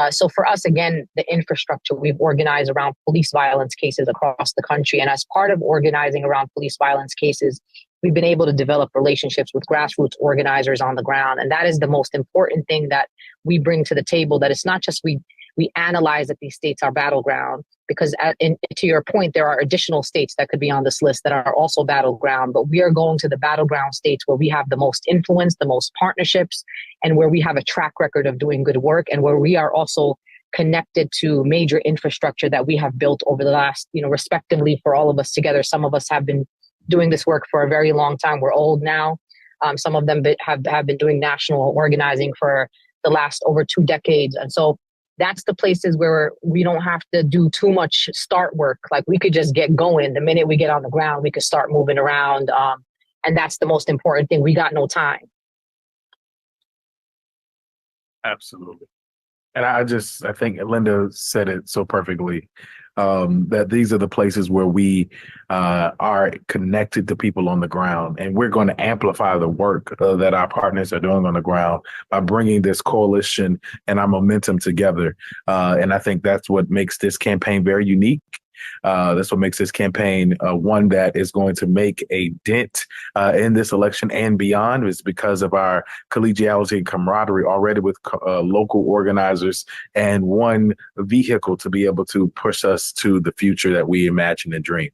So for us, again, the infrastructure, we've organized around police violence cases across the country. And as part of organizing around police violence cases, we've been able to develop relationships with grassroots organizers on the ground. And that is the most important thing that we bring to the table, that it's not just we analyze that these states are battleground, because to your point, there are additional states that could be on this list that are also battleground, but we are going to the battleground states where we have the most influence, the most partnerships, and where we have a track record of doing good work, and where we are also connected to major infrastructure that we have built over the last, respectively for all of us together. Some of us have been doing this work for a very long time. We're old now. Some of them have been doing national organizing for the last over 2 decades. And so that's the places where we don't have to do too much start work. Like, we could just get going. The minute we get on the ground, we could start moving around. And that's the most important thing. We got no time. Absolutely. And I think Linda said it so perfectly, that these are the places where we are connected to people on the ground, and we're going to amplify the work that our partners are doing on the ground by bringing this coalition and our momentum together. And I think that's what makes this campaign very unique. That's what makes this campaign one that is going to make a dent in this election and beyond, is because of our collegiality and camaraderie already with local organizers, and one vehicle to be able to push us to the future that we imagine and dream.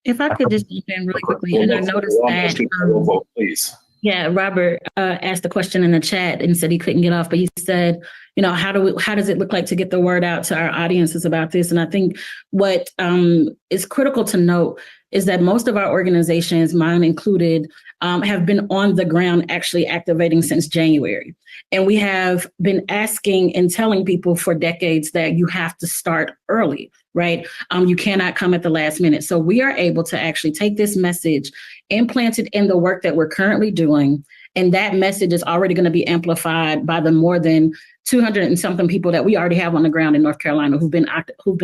If I could just jump in really quickly, and I noticed that. Please. Yeah, Robert asked a question in the chat and said he couldn't get off, but he said, how does it look like to get the word out to our audiences about this? And I think what is critical to note is that most of our organizations, mine included, have been on the ground actually activating since January. And we have been asking and telling people for decades that you have to start early, right? You cannot come at the last minute. So we are able to actually take this message, implant it in the work that we're currently doing. And that message is already going to be amplified by the more than 200 and something people that we already have on the ground in North Carolina who've been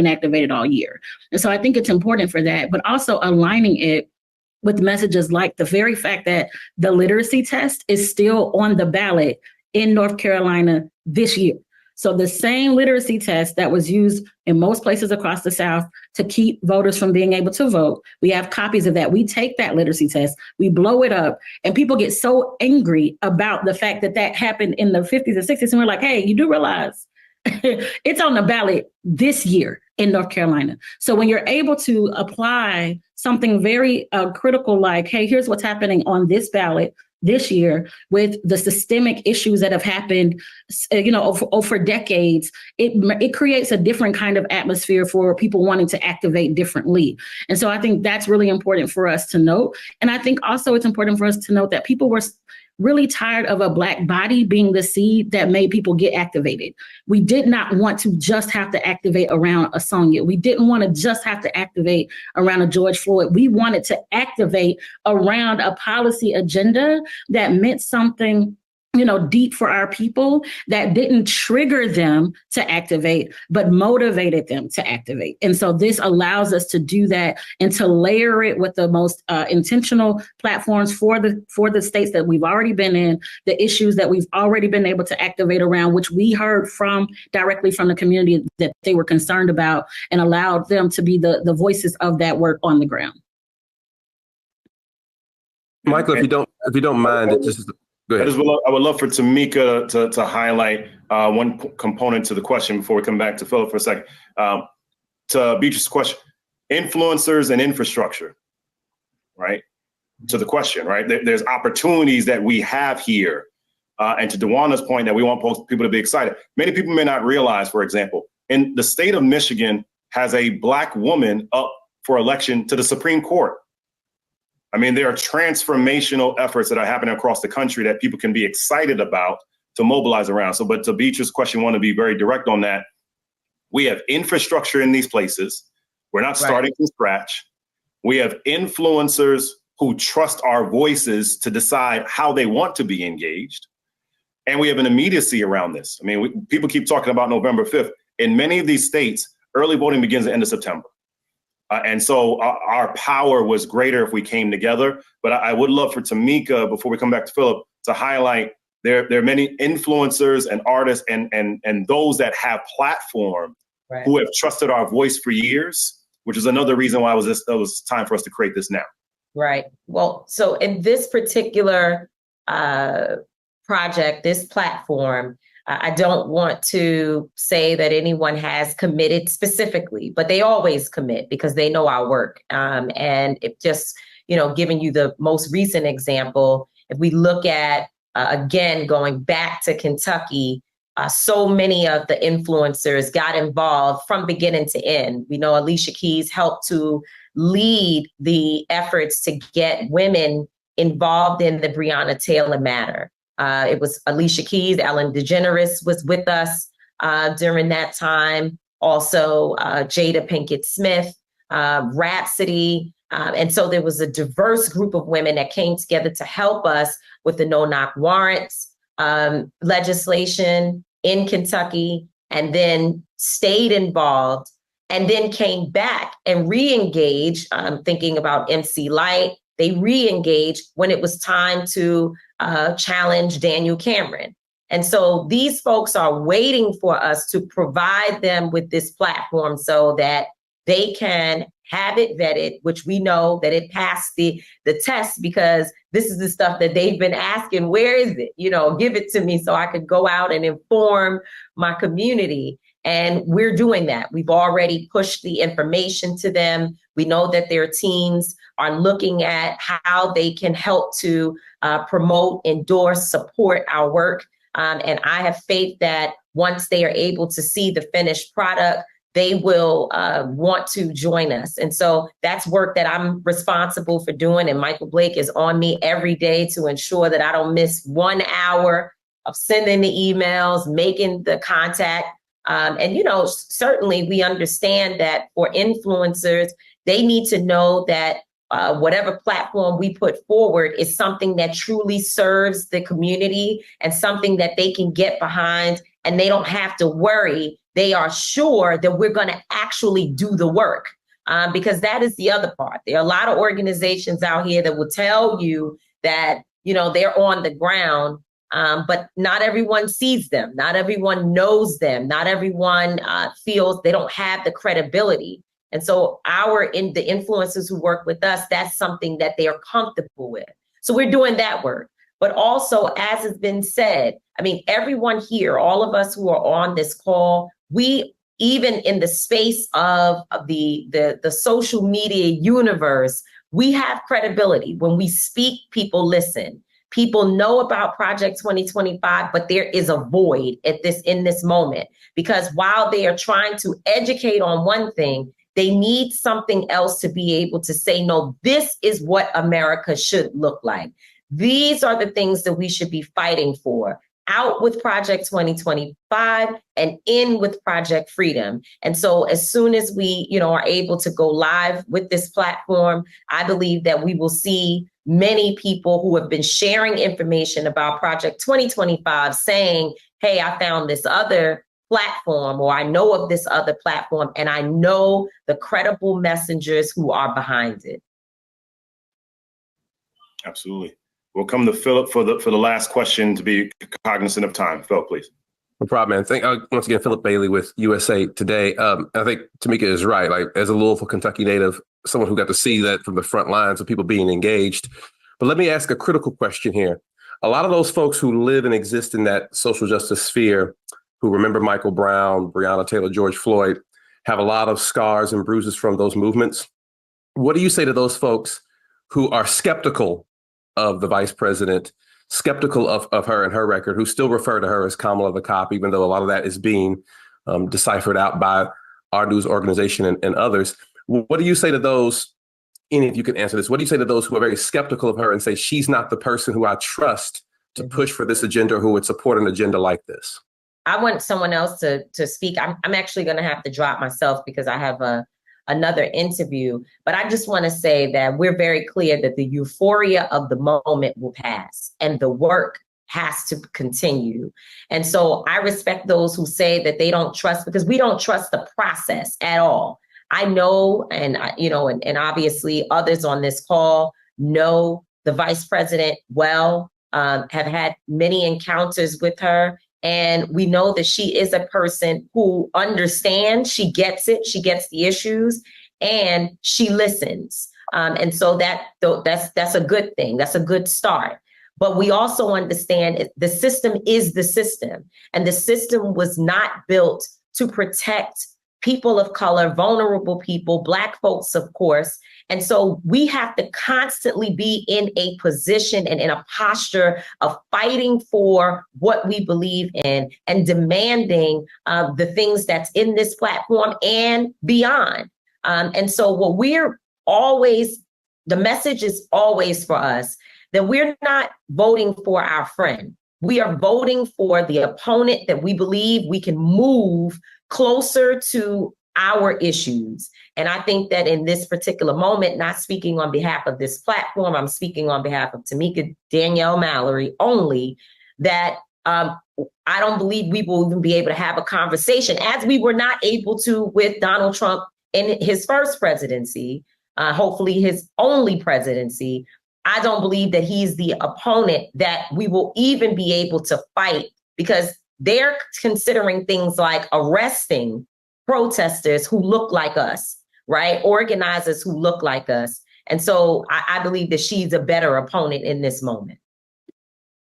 activated all year. And so I think it's important for that, but also aligning it with messages like the very fact that the literacy test is still on the ballot in North Carolina this year. So the same literacy test that was used in most places across the South to keep voters from being able to vote, we have copies of that. We take that literacy test, we blow it up, and people get so angry about the fact that that happened in the 50s and 60s. And we're like, hey, you do realize it's on the ballot this year in North Carolina. So when you're able to apply something very critical like, hey, here's what's happening on this ballot this year with the systemic issues that have happened, for decades, it creates a different kind of atmosphere for people wanting to activate differently. And so I think that's really important for us to note. And I think also it's important for us to note that people were really tired of a Black body being the seed that made people get activated. We did not want to just have to activate around a Sonia. We didn't want to just have to activate around a George Floyd. We wanted to activate around a policy agenda that meant something deep for our people, that didn't trigger them to activate, but motivated them to activate. And so this allows us to do that and to layer it with the most intentional platforms for the states that we've already been in, the issues that we've already been able to activate around, which we heard directly from the community that they were concerned about, and allowed them to be the voices of that work on the ground. Michael, if you don't mind, go ahead. I would love for Tamika to highlight one component to the question before we come back to Philip for a second. To Beatrice's question, influencers and infrastructure, right? To the question, right? There's opportunities that we have here. And to DeWanda's point that we want people to be excited. Many people may not realize, for example, in the state of Michigan has a Black woman up for election to the Supreme Court. I mean, there are transformational efforts that are happening across the country that people can be excited about to mobilize around. So, but to Beatrice's question, I want to be very direct on that. We have infrastructure in these places. We're not starting from scratch. We have influencers who trust our voices to decide how they want to be engaged. And we have an immediacy around this. I mean, people keep talking about November 5th. In many of these states, early voting begins at the end of September. And so our power was greater if we came together. But I would love for Tamika, before we come back to Philip, to highlight there are many influencers and artists and those that have platform who have trusted our voice for years, which is another reason why it was time for us to create this now. Right. Well, so in this particular project, this platform, I don't want to say that anyone has committed specifically, but they always commit because they know our work. And it just, giving you the most recent example, if we look at, again, going back to Kentucky, so many of the influencers got involved from beginning to end. We know Alicia Keys helped to lead the efforts to get women involved in the Breonna Taylor matter. It was Alicia Keys, Ellen DeGeneres was with us during that time. Also, Jada Pinkett Smith, Rhapsody. And so there was a diverse group of women that came together to help us with the no-knock warrants legislation in Kentucky, and then stayed involved, and then came back and re-engaged. Thinking about MC Lyte, they re-engaged when it was time to challenge Daniel Cameron. And so these folks are waiting for us to provide them with this platform so that they can have it vetted, which we know that it passed the test, because this is the stuff that they've been asking, where is it? Give it to me so I could go out and inform my community. And we're doing that. We've already pushed the information to them. We know that their teams are looking at how they can help to promote, endorse, support our work. And I have faith that once they are able to see the finished product, they will want to join us. And so that's work that I'm responsible for doing. And Michael Blake is on me every day to ensure that I don't miss 1 hour of sending the emails, making the contact. And, you know, certainly we understand that for influencers, they need to know that whatever platform we put forward is something that truly serves the community and something that they can get behind, and they don't have to worry. They are sure that we're going to actually do the work, because that is the other part. There are a lot of organizations out here that will tell you that, you know, they're on the ground, but not everyone sees them. Not everyone knows them. Not everyone feels they don't have the credibility. And so the influencers who work with us, that's something that they are comfortable with. So we're doing that work. But also, as has been said, I mean, everyone here, all of us who are on this call, we, even in the space of the social media universe, we have credibility. When we speak, people listen. People know about Project 2025, but there is a void in this moment, because while they are trying to educate on one thing, they need something else to be able to say, no, this is what America should look like. These are the things that we should be fighting for. Out with Project 2025 and in with Project Freedom. And so as soon as we, you know, are able to go live with this platform, I believe that we will see many people who have been sharing information about Project 2025 saying, hey, I found this other platform, or I know of this other platform, and I know the credible messengers who are behind it. Absolutely. We'll come to Philip for the last question, to be cognizant of time. Philip, please. No problem, man. Thank once again, Philip Bailey with USA Today. I think Tamika is right. Like, as a Louisville, Kentucky native, someone who got to see that from the front lines of people being engaged. But let me ask a critical question here. A lot of those folks who live and exist in that social justice sphere, who remember Michael Brown, Breonna Taylor, George Floyd, have a lot of scars and bruises from those movements. What do you say to those folks who are skeptical of the vice president, skeptical of her and her record, who still refer to her as Kamala the Cop, even though a lot of that is being deciphered out by our news organization and others? What do you say to those, and if you can answer this, what do you say to those who are very skeptical of her and say she's not the person who I trust to push for this agenda, or who would support an agenda like this? I want someone else to speak. I'm actually going to have to drop myself because I have another interview, but I just want to say that we're very clear that the euphoria of the moment will pass and the work has to continue. And so I respect those who say that they don't trust, because we don't trust the process at all. I know, and obviously others on this call know the vice president well, have had many encounters with her. And we know that she is a person who understands, she gets it, she gets the issues, and she listens. And so that's a good thing. That's a good start. But we also understand the system is the system, and the system was not built to protect people of color, vulnerable people, Black folks, of course. And so we have to constantly be in a position and in a posture of fighting for what we believe in and demanding the things that's in this platform and beyond. And so the message is always for us that we're not voting for our friend. We are voting for the opponent that we believe we can move closer to our issues. And I think that in this particular moment, not speaking on behalf of this platform, I'm speaking on behalf of Tamika Danielle Mallory only, that I don't believe we will even be able to have a conversation, as we were not able to with Donald Trump in his first presidency, hopefully his only presidency. I don't believe that he's the opponent that we will even be able to fight, because they're considering things like arresting protesters who look like us, right? Organizers who look like us. And so I believe that she's a better opponent in this moment.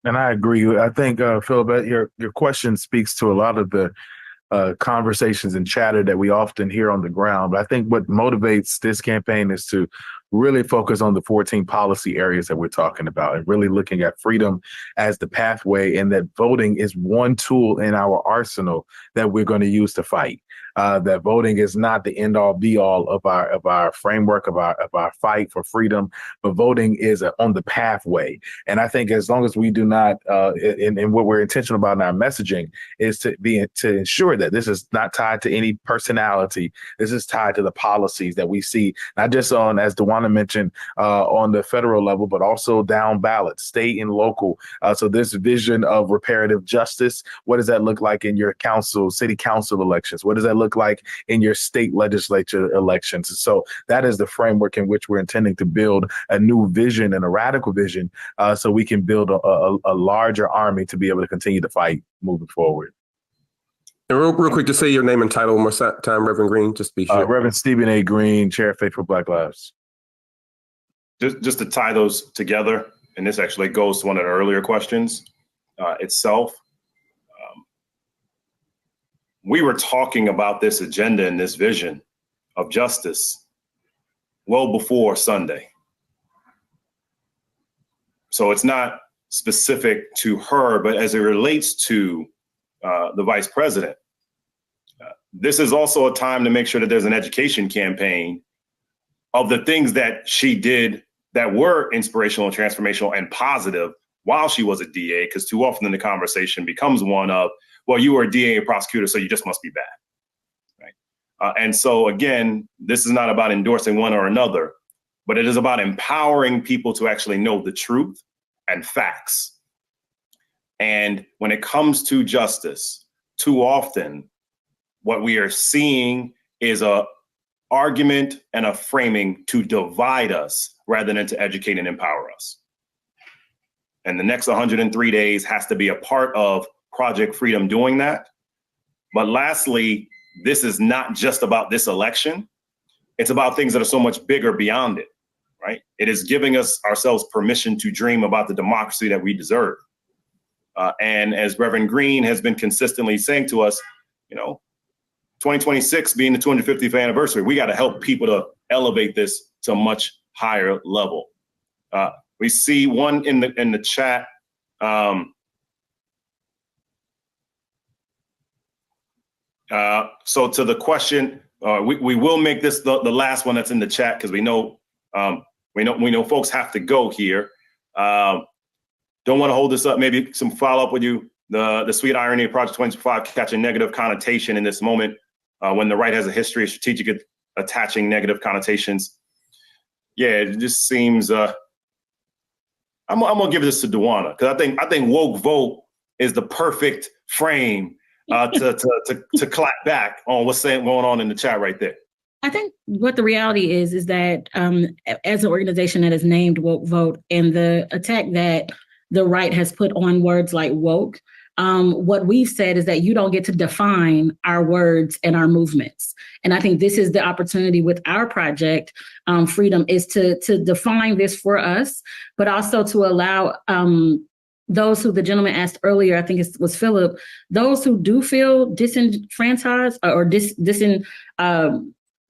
And I agree. I think, Philip, your question speaks to a lot of the conversations and chatter that we often hear on the ground. But I think what motivates this campaign is to really focus on the 14 policy areas that we're talking about and really looking at freedom as the pathway, and that voting is one tool in our arsenal that we're going to use to fight. That voting is not the end all be all of our framework of our fight for freedom, but voting is on the pathway. And I think as long as we do not, and what we're intentional about in our messaging is to ensure that this is not tied to any personality. This is tied to the policies that we see, not just on, as DeWanna mentioned, on the federal level, but also down ballot, state and local. So this vision of reparative justice, what does that look like in your city council elections? What does that look like in your state legislature elections? So that is the framework in which we're intending to build a new vision and a radical vision, so we can build a larger army to be able to continue to fight moving forward. And real quick, to say your name and title one more time, Reverend Green, just to be sure. Reverend Stephen A. Green, Chair of Faithful Black Lives. Just to tie those together, and this actually goes to one of the earlier questions itself. We were talking about this agenda and this vision of justice well before Sunday. So it's not specific to her, but as it relates to the vice president, this is also a time to make sure that there's an education campaign of the things that she did that were inspirational and transformational and positive while she was a DA, because too often the conversation becomes one of, well, you were a DA and prosecutor, so you just must be bad, right? And so again, this is not about endorsing one or another, but it is about empowering people to actually know the truth and facts. And when it comes to justice, too often what we are seeing is a argument and a framing to divide us rather than to educate and empower us. And the next 103 days has to be a part of Project Freedom doing that. But lastly, this is not just about this election. It's about things that are so much bigger beyond it, right? It is giving us ourselves permission to dream about the democracy that we deserve. And as Reverend Green has been consistently saying to us, 2026 being the 250th anniversary, we got to help people to elevate this to a much higher level. We see one in the chat. So to the question, we will make this the last one that's in the chat, because we know folks have to go here. Don't want to hold this up. Maybe some follow up with you. The sweet irony of Project 25 catching negative connotation in this moment when the right has a history of strategic attaching negative connotations. Yeah, it just seems. I'm gonna give this to DeWanna, because I think woke vote is the perfect frame to clap back on what's going on in the chat right there. I think what the reality is that as an organization that is named Woke Vote, and the attack that the right has put on words like woke, what we've said is that you don't get to define our words and our movements. And I think this is the opportunity with our project, Freedom, is to define this for us, but also to allow those who the gentleman asked earlier, I think it was Philip, those who do feel disenfranchised or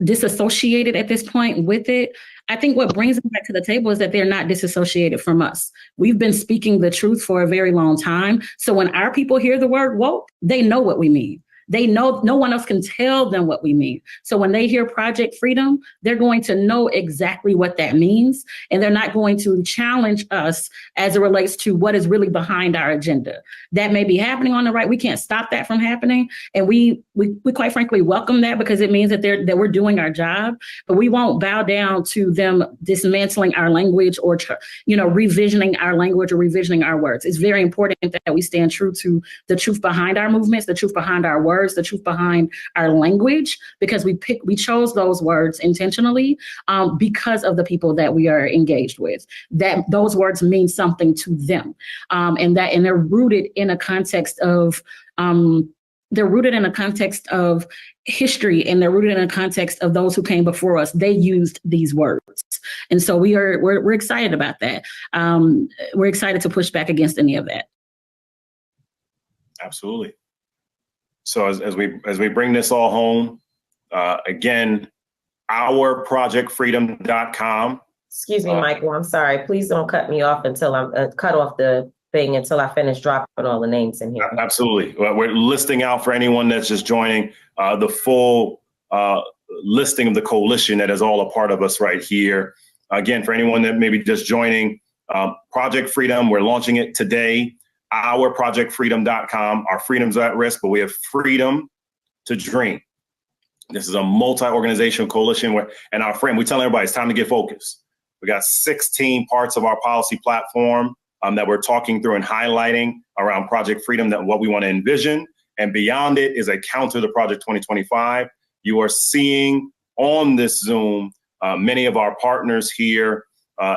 disassociated at this point with it. I think what brings them back to the table is that they're not disassociated from us. We've been speaking the truth for a very long time. So when our people hear the word woke, they know what we mean. They know no one else can tell them what we mean. So when they hear Project Freedom, they're going to know exactly what that means. And they're not going to challenge us as it relates to what is really behind our agenda. That may be happening on the right. We can't stop that from happening. And we quite frankly welcome that, because it means that we're doing our job. But we won't bow down to them dismantling our language or revisioning our language or revisioning our words. It's very important that we stand true to the truth behind our movements, the truth behind our words, the truth behind our language, because we chose those words intentionally because of the people that we are engaged with. That those words mean something to them, and they're rooted in a context of history, and they're rooted in a context of those who came before us. They used these words, and so we're excited about that. We're excited to push back against any of that. Absolutely. So as we bring this all home, again, ourprojectfreedom.com. Excuse me, Michael, I'm sorry. Please don't cut me off until I'm cut off the thing until I finish dropping all the names in here. Absolutely. We're listing out for anyone that's just joining the full listing of the coalition that is all a part of us right here. Again, for anyone that may be just joining, Project Freedom, we're launching it today, ourprojectfreedom.com. Our freedom's at risk, but we have freedom to dream. This is a multi-organizational coalition and our friend, we tell everybody it's time to get focused. We got 16 parts of our policy platform that we're talking through and highlighting around Project Freedom, that what we want to envision. And beyond it is a counter to Project 2025. You are seeing on this Zoom many of our partners here,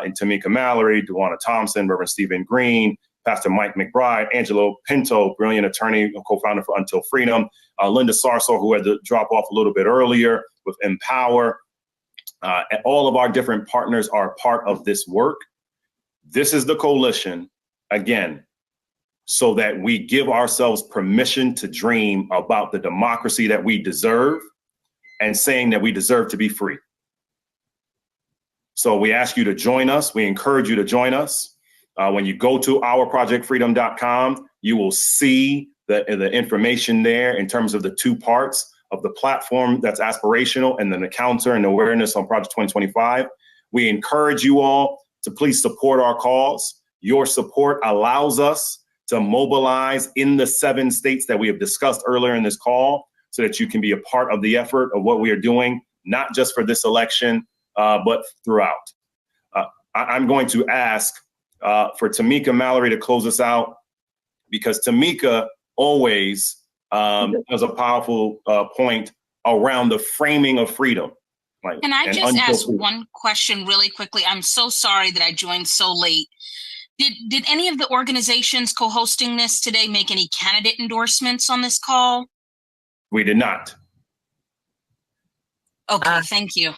in Tamika Mallory, Duana Thompson, Reverend Stephen Green, Pastor Mike McBride, Angelo Pinto, brilliant attorney, co-founder for Until Freedom, Linda Sarsour, who had to drop off a little bit earlier with Empower. And all of our different partners are part of this work. This is the coalition, again, so that we give ourselves permission to dream about the democracy that we deserve and saying that we deserve to be free. So we ask you to join us. We encourage you to join us. When you go to ourprojectfreedom.com, you will see the information there in terms of the two parts of the platform that's aspirational and then the counter and awareness on Project 2025. We encourage you all to please support our cause. Your support allows us to mobilize in the 7 states that we have discussed earlier in this call so that you can be a part of the effort of what we are doing, not just for this election, but throughout. I'm going to ask for Tamika Mallory to close us out, because Tamika always has a powerful point around the framing of freedom. Can I just ask one question really quickly? I'm so sorry that I joined so late. Did any of the organizations co-hosting this today make any candidate endorsements on this call? We did not. Okay, thank you.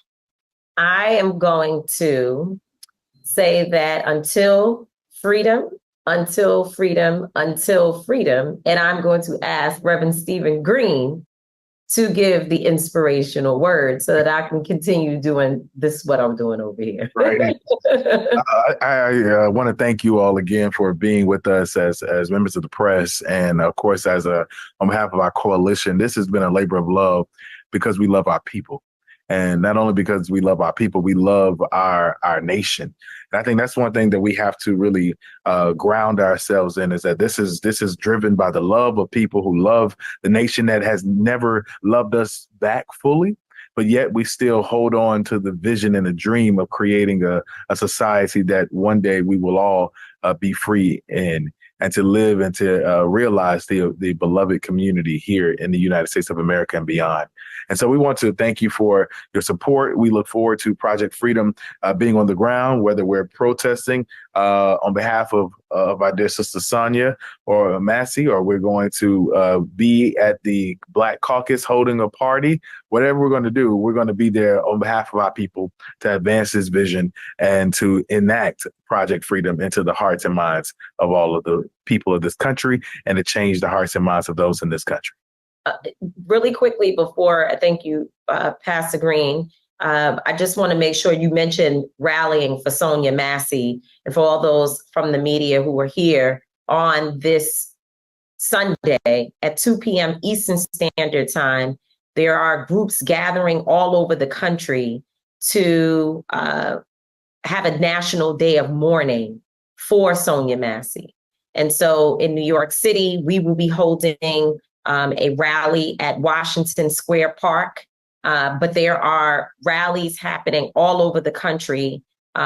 I am going to say that until freedom, until freedom, until freedom. And I'm going to ask Reverend Stephen Green to give the inspirational word so that I can continue doing this, what I'm doing over here. Right. I want to thank you all again for being with us as members of the press. And of course, on behalf of our coalition, this has been a labor of love because we love our people. And not only because we love our people, we love our nation. And I think that's one thing that we have to really ground ourselves in, is that this is driven by the love of people who love the nation that has never loved us back fully. But yet we still hold on to the vision and the dream of creating a society that one day we will all be free in, and to live and to realize the beloved community here in the United States of America and beyond. And so we want to thank you for your support. We look forward to Project Freedom being on the ground, whether we're protesting on behalf of our dear sister Sonia or Massey, or we're going to be at the Black Caucus holding a party. Whatever we're going to do, we're going to be there on behalf of our people to advance this vision and to enact Project Freedom into the hearts and minds of all of the people of this country, and to change the hearts and minds of those in this country. Really quickly before I thank you, Pastor Green, I just want to make sure you mentioned rallying for Sonia Massey and for all those from the media who were here on this Sunday at 2 p.m. Eastern Standard Time. There are groups gathering all over the country to have a national day of mourning for Sonia Massey. And so in New York City, we will be holding a rally at Washington Square Park. But there are rallies happening all over the country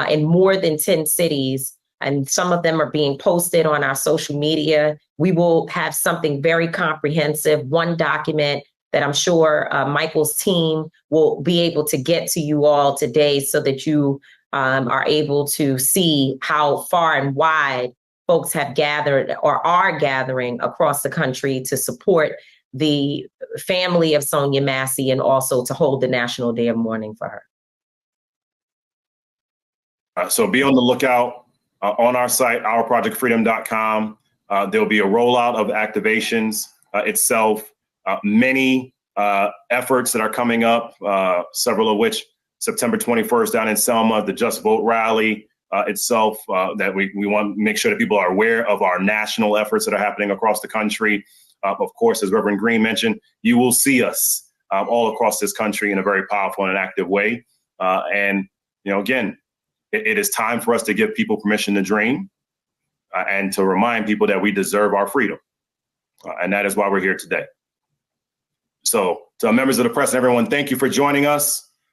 in more than 10 cities. And some of them are being posted on our social media. We will have something very comprehensive, one document that I'm sure Michael's team will be able to get to you all today so that you are able to see how far and wide folks have gathered or are gathering across the country to support the family of Sonia Massey and also to hold the National Day of Mourning for her. So be on the lookout on our site, ourprojectfreedom.com. There'll be a rollout of activations itself. many efforts that are coming up, several of which September 21st down in Selma, the Just Vote rally itself, that we want to make sure that people are aware of our national efforts that are happening across the country. Of course, as Reverend Green mentioned, you will see us all across this country in a very powerful and active way. And, again, it is time for us to give people permission to dream and to remind people that we deserve our freedom. And that is why we're here today. So to our members of the press and everyone, thank you for joining us.